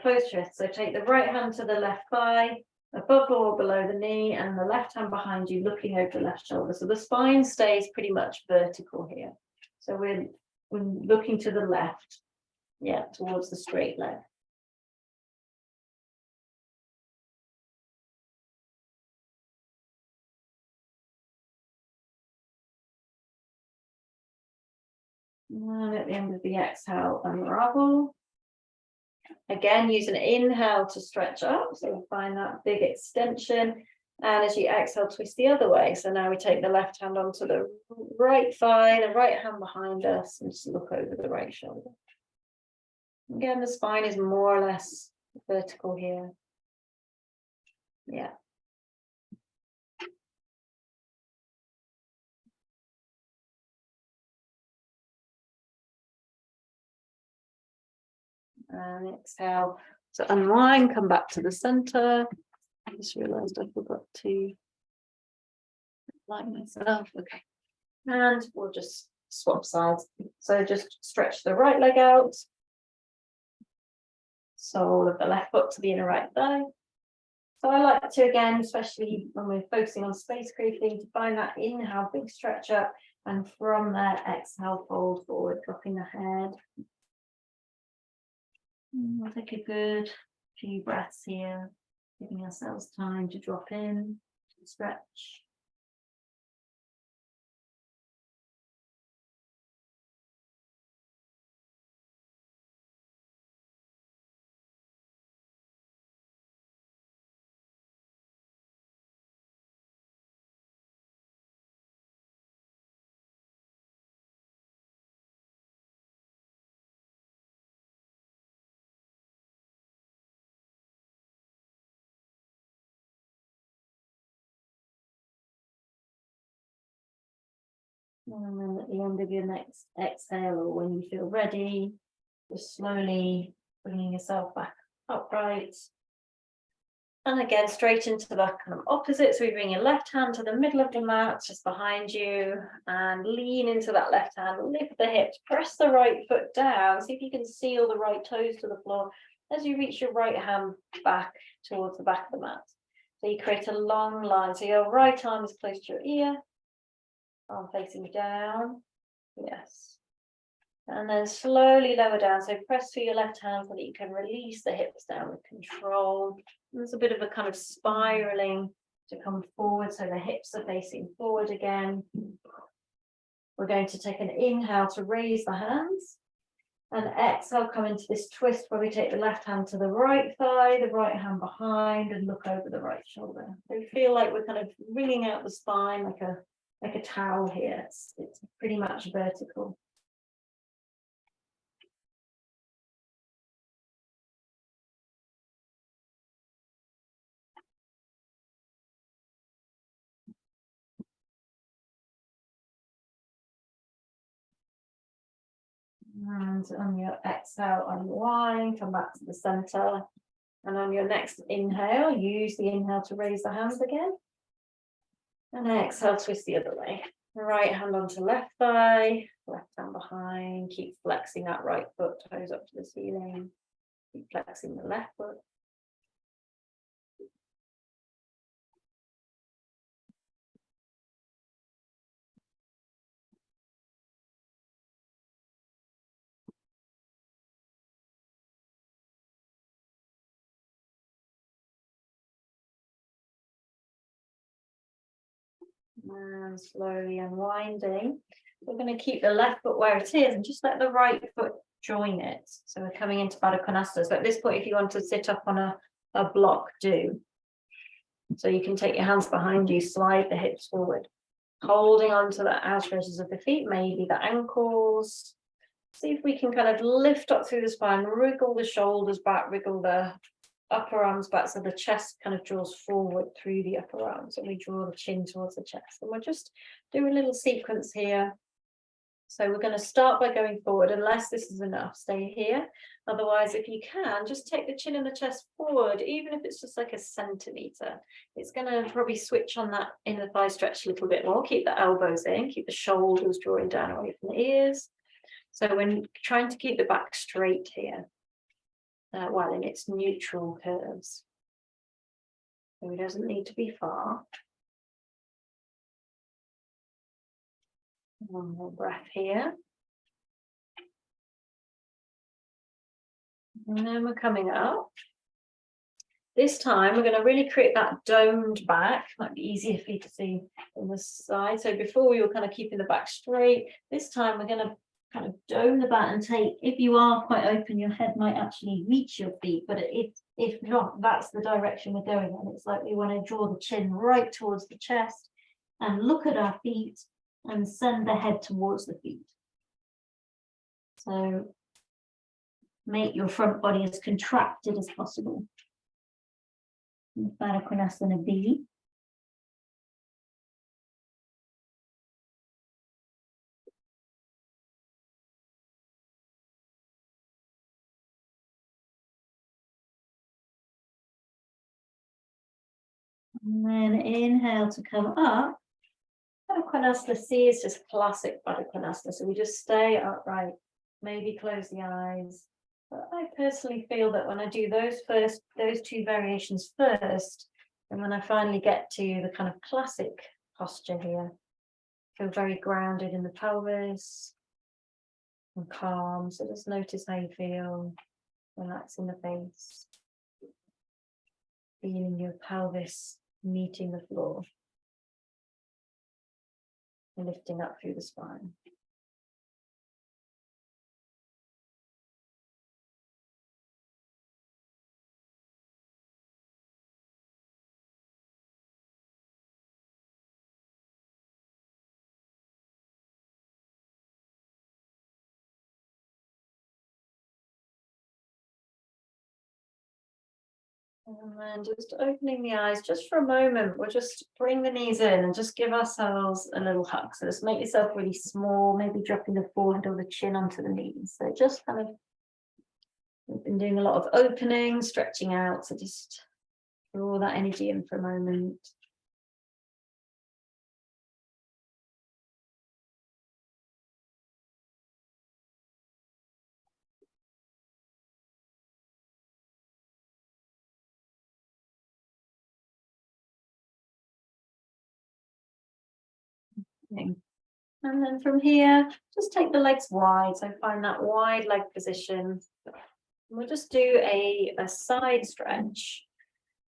closed twist. So take the right hand to the left thigh, above or below the knee, and the left hand behind you, looking over the left shoulder. So the spine stays pretty much vertical here. So we're looking to the left, yeah, towards the straight leg. And at the end of the exhale, unravel. Again, use an inhale to stretch up, so find that big extension. And as you exhale, twist the other way. So now we take the left hand onto the right thigh, the right hand behind us, and just look over the right shoulder. Again, the spine is more or less vertical here. Yeah. And exhale to unwind, come back to the center. I just realized I forgot to line myself. Okay. And we'll just swap sides. So just stretch the right leg out. Sole of the left foot to the inner right thigh. So I like to, again, especially when we're focusing on space creating, to find that inhale, big stretch up, and from there, exhale, fold forward, dropping the head. We'll take a good few breaths here, giving ourselves time to drop in, to stretch. And then at the end of your next exhale, or when you feel ready, just slowly bringing yourself back upright. And again, straight into the kind of opposite. So we bring your left hand to the middle of the mat, just behind you, and lean into that left hand, lift the hips, press the right foot down. See if you can seal the right toes to the floor as you reach your right hand back towards the back of the mat. So you create a long line. So your right arm is close to your ear, arm facing down. Yes. And then slowly lower down. So press through your left hand so that you can release the hips down with control. There's a bit of a kind of spiraling to come forward. So the hips are facing forward again. We're going to take an inhale to raise the hands. And exhale, come into this twist where we take the left hand to the right thigh, the right hand behind, and look over the right shoulder. So we feel like we're kind of wringing out the spine like a towel here. It's pretty much vertical. And on your exhale, unwind, come back to the center. And on your next inhale, use the inhale to raise the hands again. And exhale, twist the other way. Right hand onto left thigh, left hand behind. Keep flexing that right foot, toes up to the ceiling. Keep flexing the left foot. And slowly unwinding. We're going to keep the left foot where it is and just let the right foot join it. So we're coming into Baddha Konasana. So at this point, if you want to sit up on a block, do. So you can take your hands behind you, slide the hips forward, holding on to the outer edges of the feet, maybe the ankles. See if we can kind of lift up through the spine, wriggle the shoulders back, wriggle the upper arms back, so the chest kind of draws forward through the upper arms, and we draw the chin towards the chest. And we'll just do a little sequence here. So we're going to start by going forward, unless this is enough, stay here. Otherwise, if you can, just take the chin and the chest forward, even if it's just like a centimetre. It's going to probably switch on that inner thigh stretch a little bit more. Keep the elbows in, keep the shoulders drawing down away from the ears. So when trying to keep the back straight here, while in its neutral curves. So it doesn't need to be far. One more breath here. And then we're coming up. This time we're going to really create that domed back. Might be easier for you to see on the side. So before we were kind of keeping the back straight, this time we're going to kind of dome the back and take, if you are quite open, your head might actually reach your feet, but if not, that's the direction we're going in. It's like we want to draw the chin right towards the chest and look at our feet and send the head towards the feet. So make your front body as contracted as possible. Baddha B. And then inhale to come up. Baddha C is just classic Baddha. So we just stay upright, maybe close the eyes. But I personally feel that when I do those two variations first, and when I finally get to the kind of classic posture here, I feel very grounded in the pelvis and calm. So just notice how you feel, relaxing the face, feeling your pelvis meeting the floor, and lifting up through the spine. And then just opening the eyes just for a moment. We'll just bring the knees in and just give ourselves a little hug. So just make yourself really small, maybe dropping the forehead or the chin onto the knees. So just kind of, we've been doing a lot of opening, stretching out. So just draw that energy in for a moment. And then from here, just take the legs wide. So find that wide leg position. We'll just do a side stretch.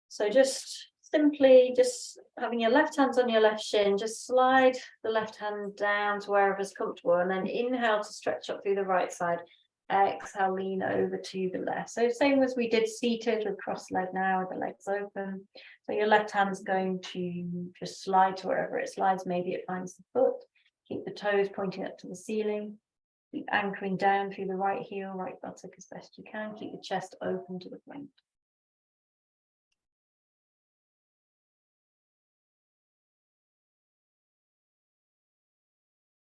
So just simply just having your left hand on your left shin, just slide the left hand down to wherever's comfortable, and then inhale to stretch up through the right side. Exhale, lean over to the left. So same as we did seated with cross leg now with the legs open. So your left hand's going to just slide to wherever it slides. Maybe it finds the foot. Keep the toes pointing up to the ceiling. Keep anchoring down through the right heel, right buttock as best you can. Keep the chest open to the front.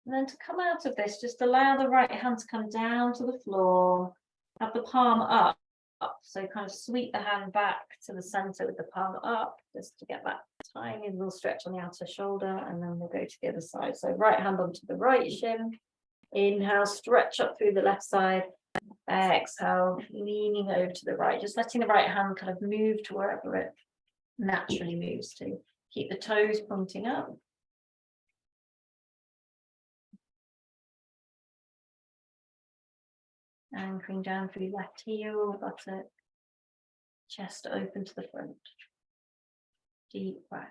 And then to come out of this, just allow the right hand to come down to the floor. Have the palm up. So kind of sweep the hand back to the center with the palm up, just to get that tiny little stretch on the outer shoulder. And then we'll go to the other side. So right hand onto the right shin. Inhale, stretch up through the left side. Exhale, leaning over to the right, just letting the right hand kind of move to wherever it naturally moves to. Keep the toes pointing up. Anchoring down through left heel, buttock, chest open to the front. Deep breaths.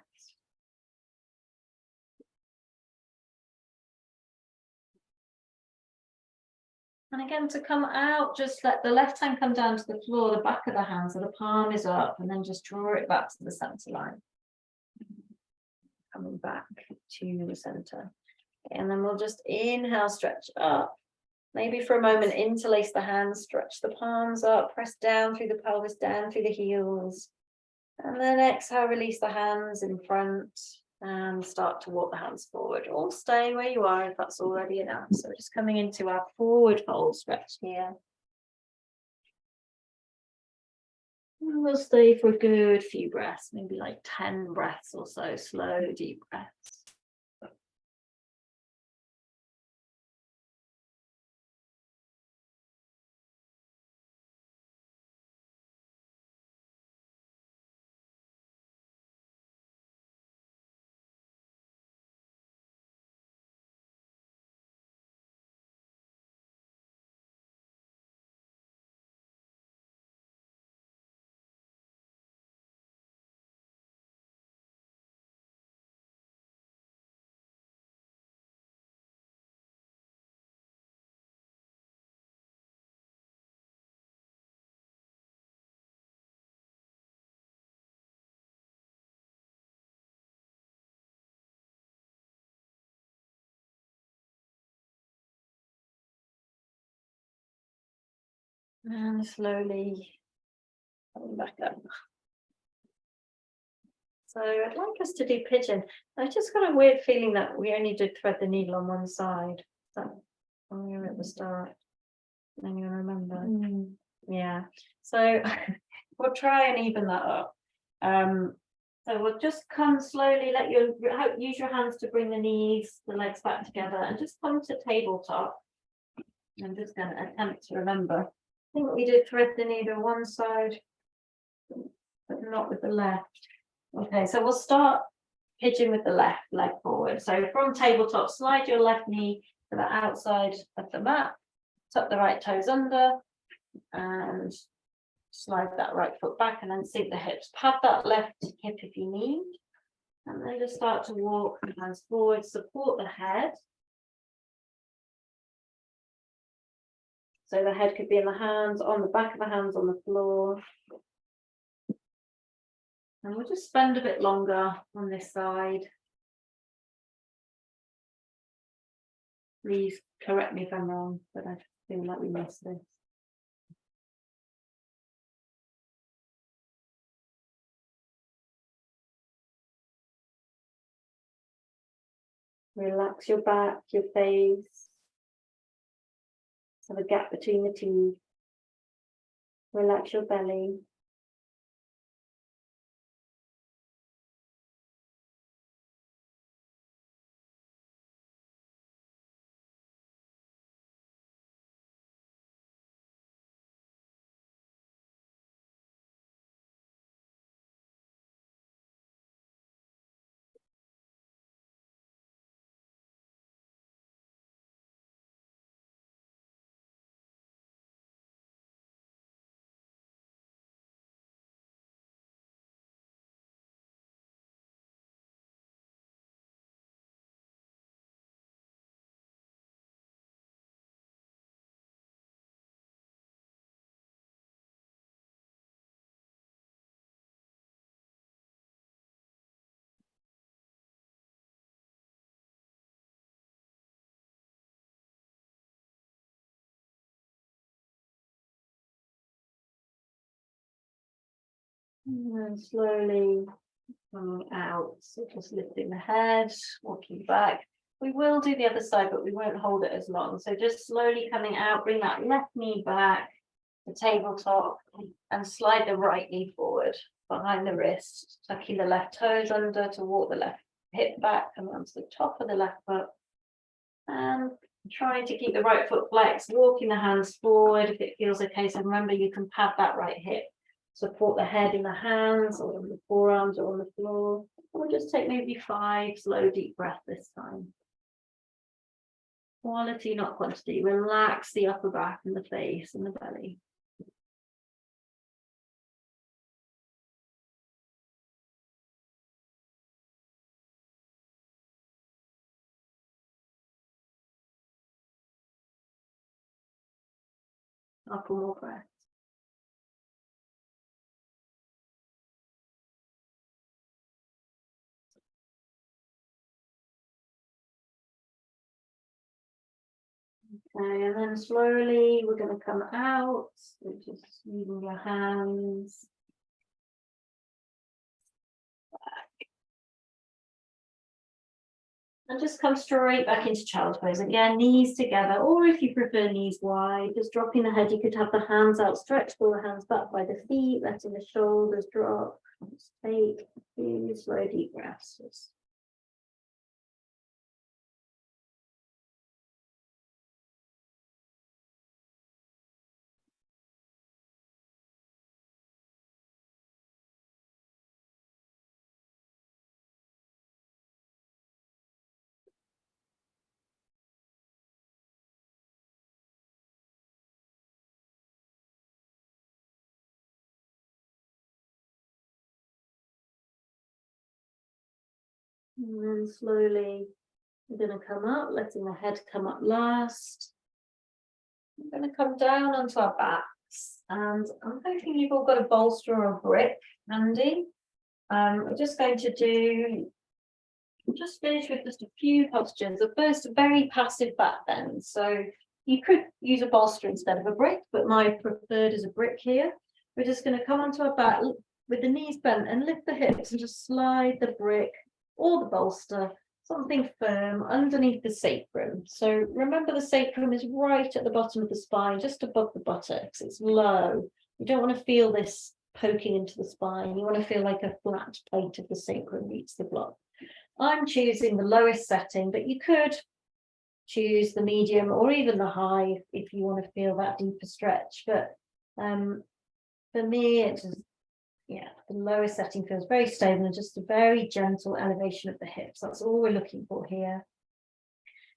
And again, to come out, just let the left hand come down to the floor, the back of the hand, so the palm is up, and then just draw it back to the center line. Coming back to the center. And then we'll just inhale, stretch up. Maybe for a moment, interlace the hands, stretch the palms up, press down through the pelvis, down through the heels. And then exhale, release the hands in front and start to walk the hands forward, or staying where you are if that's already enough. So we're just coming into our forward fold stretch here. And we'll stay for a good few breaths, maybe like 10 breaths or so, slow, deep breaths. And slowly coming back up. So I'd like us to do pigeon. I just got a weird feeling that we only did thread the needle on one side. So when we were at the start, then you'll remember. Yeah. So we'll try and even that up. So we'll just come slowly, use your hands to bring the knees, the legs back together, and just come to tabletop. I'm just going to attempt to remember. I think we did thread the needle one side, but not with the left. Okay, so we'll start pigeon with the left leg forward. So from tabletop, slide your left knee to the outside of the mat, tuck the right toes under, and slide that right foot back, and then sink the hips. Pad that left hip if you need, and then just start to walk the hands forward, support the head. So the head could be in the hands, on the back of the hands, on the floor. And we'll just spend a bit longer on this side. Please correct me if I'm wrong, but I feel like we missed this. Relax your back, your face. Have a gap between the teeth. Relax your belly. And slowly coming out. So just lifting the head, walking back. We will do the other side, but we won't hold it as long. So just slowly coming out, bring that left knee back to tabletop and slide the right knee forward behind the wrist, tucking the left toes under to walk the left hip back and onto the top of the left foot. And trying to keep the right foot flexed, walking the hands forward if it feels okay. So remember, you can pad that right hip. Support the head in the hands or in the forearms or on the floor. We'll just take maybe 5 slow, deep breaths this time. Quality, not quantity. Relax the upper back and the face and the belly. Couple more breaths. And then slowly we're going to come out, so just using your hands. And just come straight back into child pose. Again, knees together, or if you prefer knees wide, just dropping the head. You could have the hands outstretched, pull the hands back by the feet, letting the shoulders drop. Just take a few slow, deep breaths. And then slowly, we're going to come up, letting the head come up last. We're going to come down onto our backs, and I'm hoping you've all got a bolster or a brick handy. We're just going to just finish with just a few postures. The first, a very passive back bend. So you could use a bolster instead of a brick, but my preferred is a brick here. We're just going to come onto our back with the knees bent and lift the hips and just slide the brick or the bolster, something firm underneath the sacrum. So remember, the sacrum is right at the bottom of the spine, just above the buttocks. It's low. You don't want to feel this poking into the spine. You want to feel like a flat plate of the sacrum meets the block. I'm choosing the lowest setting, but you could choose the medium or even the high if you want to feel that deeper stretch. But for me, it's just, the lowest setting feels very stable and just a very gentle elevation of the hips. That's all we're looking for here.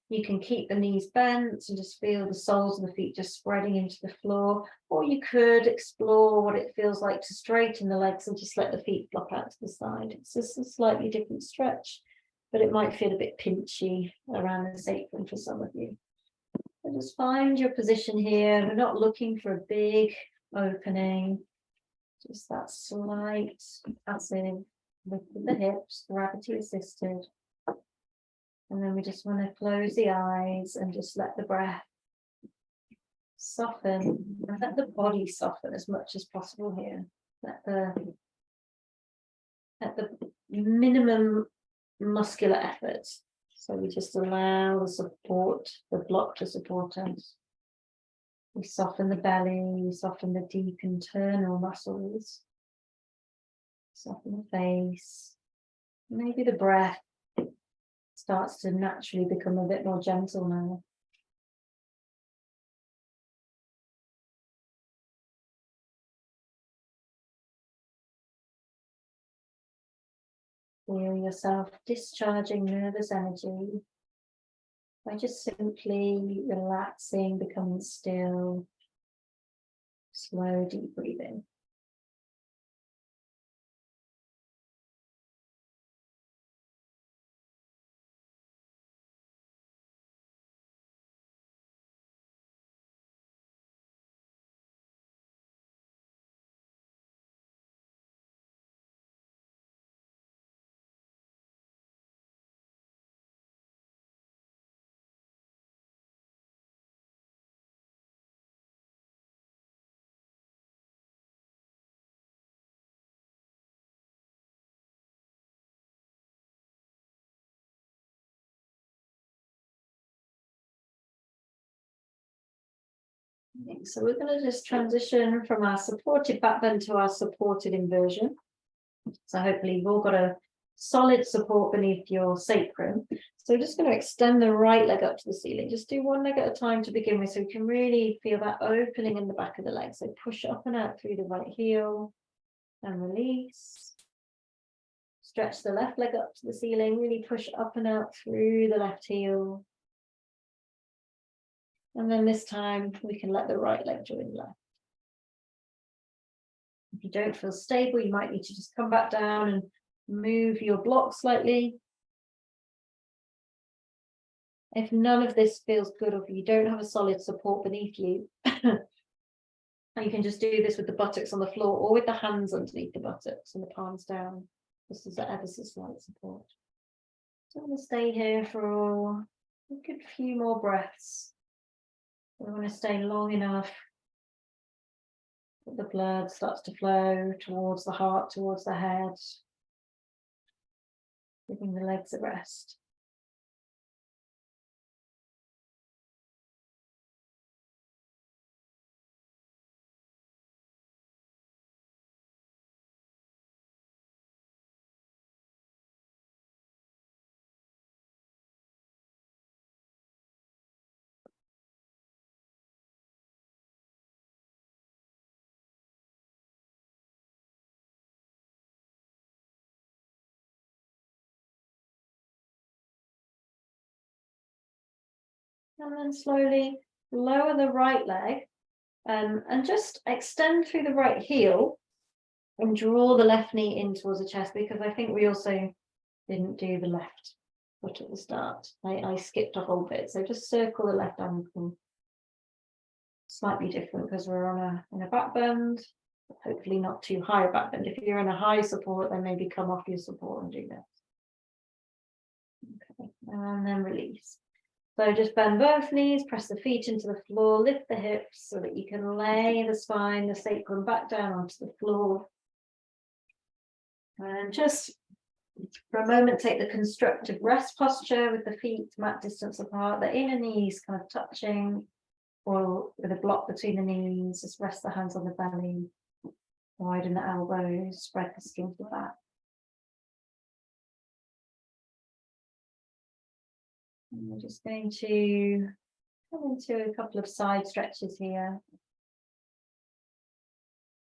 You can keep the knees bent and just feel the soles of the feet just spreading into the floor, or you could explore what it feels like to straighten the legs and just let the feet flop out to the side. It's just a slightly different stretch, but it might feel a bit pinchy around the sacrum for some of you. So just find your position here. We're not looking for a big opening, just that slight passive lift of the hips, gravity assisted. And then we just want to close the eyes and just let the breath soften, and let the body soften as much as possible here. Let the minimum muscular effort. So we just allow the block to support us. We soften the belly, we soften the deep internal muscles, soften the face. Maybe the breath starts to naturally become a bit more gentle now. Feel yourself discharging nervous energy by just simply relaxing, becoming still, slow, deep breathing. So we're going to just transition from our supported back bend to our supported inversion. So hopefully you've all got a solid support beneath your sacrum. So we're just going to extend the right leg up to the ceiling. Just do one leg at a time to begin with, so you can really feel that opening in the back of the leg. So push up and out through the right heel and release. Stretch the left leg up to the ceiling, really push up and out through the left heel. And then this time we can let the right leg join the left. If you don't feel stable, you might need to just come back down and move your block slightly. If none of this feels good, or if you don't have a solid support beneath you, you can just do this with the buttocks on the floor or with the hands underneath the buttocks and the palms down. This is ever so slight support. So I'm going to stay here for a good few more breaths. We want to stay long enough that the blood starts to flow towards the heart, towards the head, giving the legs a rest. And then slowly lower the right leg and just extend through the right heel and draw the left knee in towards the chest, because I think we also didn't do the left foot at the start. I skipped a whole bit. So just circle the left ankle. Slightly different because we're on a back bend, hopefully not too high a back bend. If you're in a high support, then maybe come off your support and do this. Okay, and then release. So just bend both knees, press the feet into the floor, lift the hips so that you can lay the spine, the sacrum back down onto the floor. And just for a moment, take the constructive rest posture with the feet mat distance apart, the inner knees kind of touching, or with a block between the knees. Just rest the hands on the belly, widen the elbows, spread the skin to the back. And we're just going to come into a couple of side stretches here.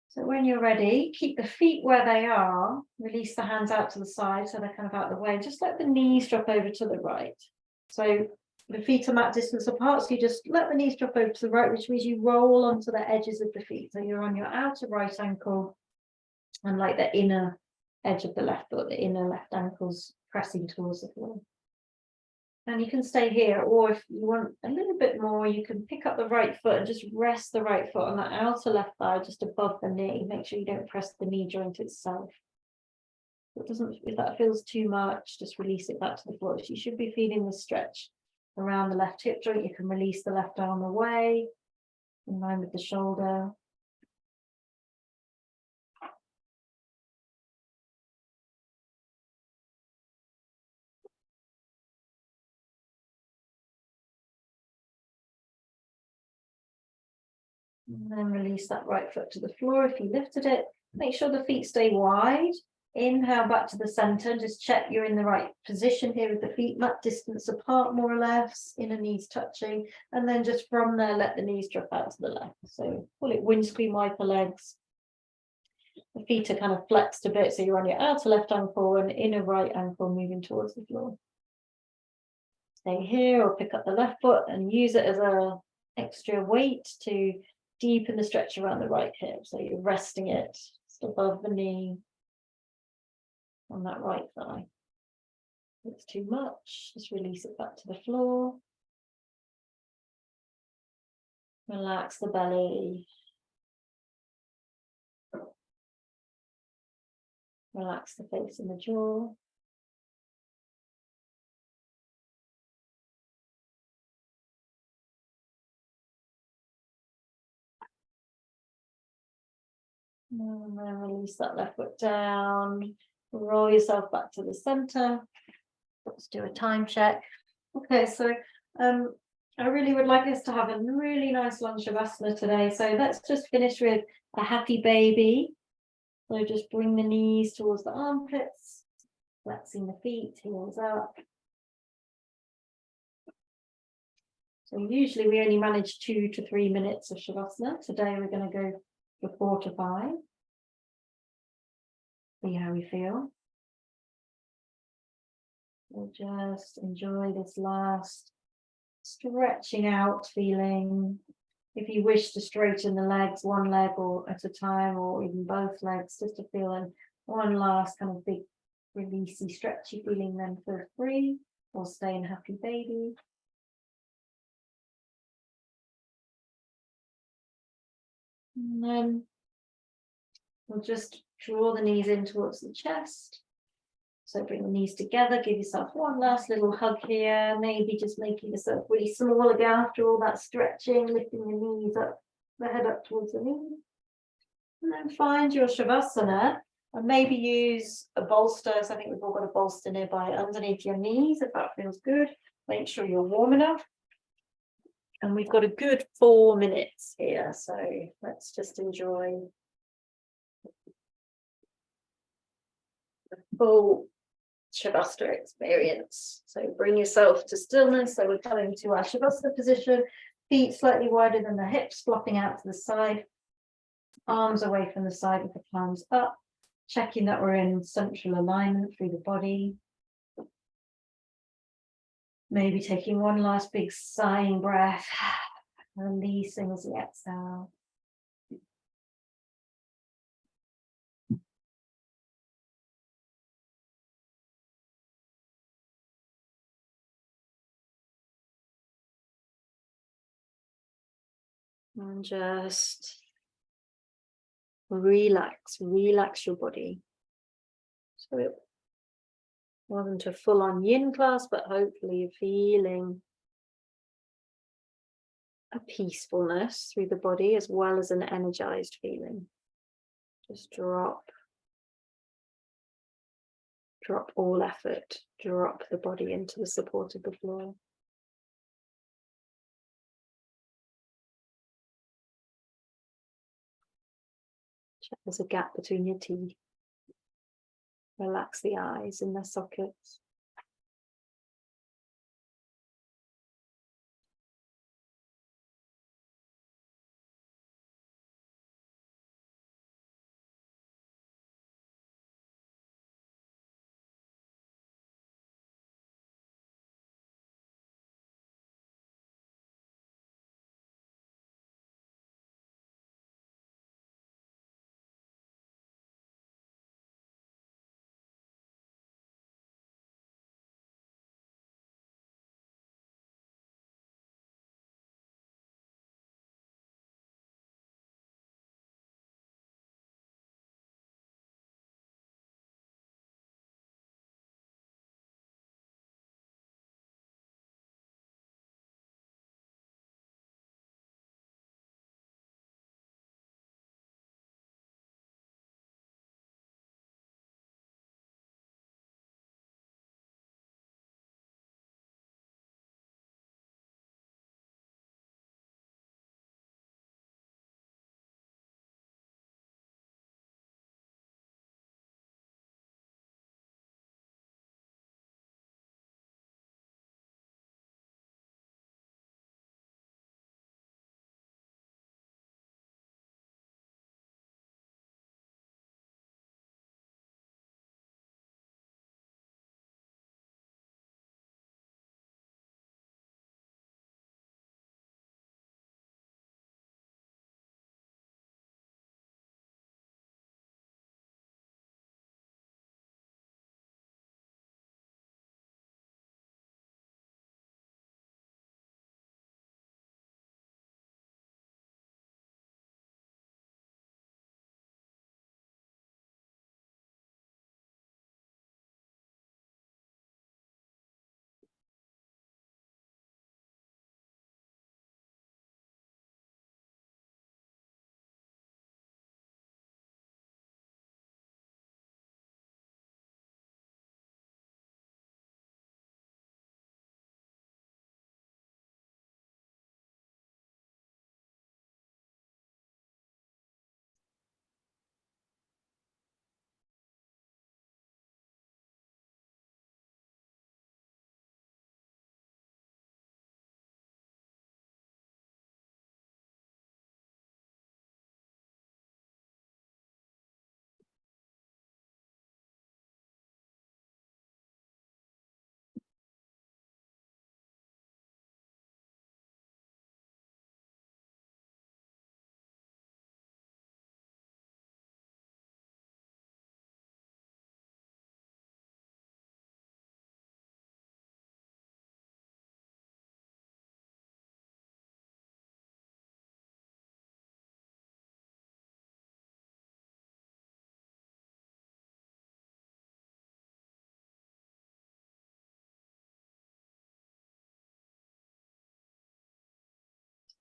So when you're ready, keep the feet where they are, release the hands out to the side so they're kind of out of the way. Just let the knees drop over to the right. So the feet are mat distance apart, so you just let the knees drop over to the right, which means you roll onto the edges of the feet. So you're on your outer right ankle and like the inner edge of the left foot, the inner left ankle's pressing towards the floor. And you can stay here, or if you want a little bit more, you can pick up the right foot and just rest the right foot on that outer left thigh just above the knee. Make sure you don't press the knee joint itself. If that feels too much, just release it back to the floor. So you should be feeling the stretch around the left hip joint. You can release the left arm away in line with the shoulder. And then release that right foot to the floor if you lifted it. Make sure the feet stay wide. Inhale back to the center. Just check you're in the right position here with the feet mat distance apart, more or less, inner knees touching. And then just from there, let the knees drop out to the left. So call it windscreen wiper legs. The feet are kind of flexed a bit, so you're on your outer left ankle and inner right ankle moving towards the floor. Stay here or pick up the left foot and use it as a extra weight to deepen the stretch around the right hip. So you're resting it just above the knee on that right thigh. If it's too much, just release it back to the floor. Relax the belly. Relax the face and the jaw. And then release that left foot down. Roll yourself back to the center. Let's do a time check. Okay, so I really would like us to have a really nice long shavasana today. So let's just finish with a happy baby. So just bring the knees towards the armpits, flexing the feet, heels up. So usually we only manage 2 to 3 minutes of shavasana. Today we're going to go for 4 to 5. See how we feel. We'll just enjoy this last stretching out feeling. If you wish to straighten the legs, one leg or at a time, or even both legs, just to feel one last kind of big releasey, stretchy feeling, then feel free or stay in happy baby. And then we'll just draw the knees in towards the chest. So bring the knees together, give yourself one last little hug here, maybe just making yourself really small again after all that stretching, lifting the knees up, the head up towards the knees. And then find your shavasana and maybe use a bolster. So I think we've all got a bolster nearby underneath your knees if that feels good. Make sure you're warm enough. And we've got a good 4 minutes here. So let's just enjoy the full Shavasana experience. So bring yourself to stillness. So we're coming to our Shavasana position, feet slightly wider than the hips, flopping out to the side, arms away from the side with the palms up, checking that we're in central alignment through the body. Maybe taking one last big sighing breath, releasing as you exhale. And just relax your body. So it wasn't a full-on yin class, but hopefully you're feeling a peacefulness through the body as well as an energized feeling. Just drop all effort, drop the body into the support of the floor. Check there's a gap between your teeth. Relax the eyes in their sockets.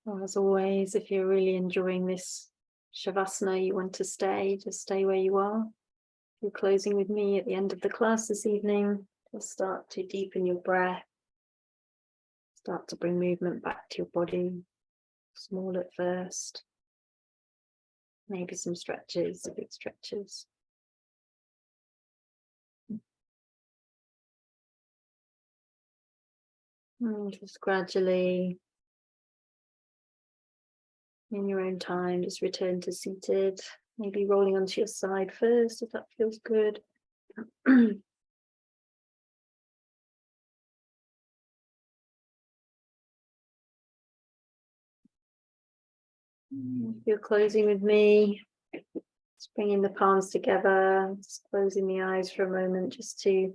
Well, as always, if you're really enjoying this shavasana, you want to stay, just stay where you are. If you're closing with me at the end of the class this evening, just start to deepen your breath. Start to bring movement back to your body, small at first. Maybe some stretches, big stretches. And just gradually, in your own time, just return to seated, maybe rolling onto your side first if that feels good. If you're closing with me, just bringing the palms together, just closing the eyes for a moment, just to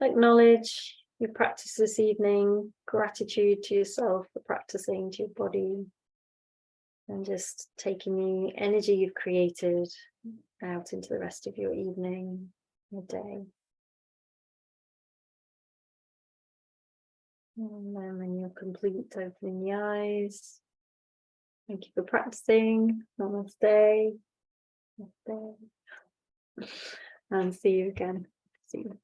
acknowledge your practice this evening, gratitude to yourself for practicing, to your body, and just taking the energy you've created out into the rest of your evening, your day. And then when you're complete, opening the eyes. Thank you for practicing. Namaste. Namaste. And see you again. See you.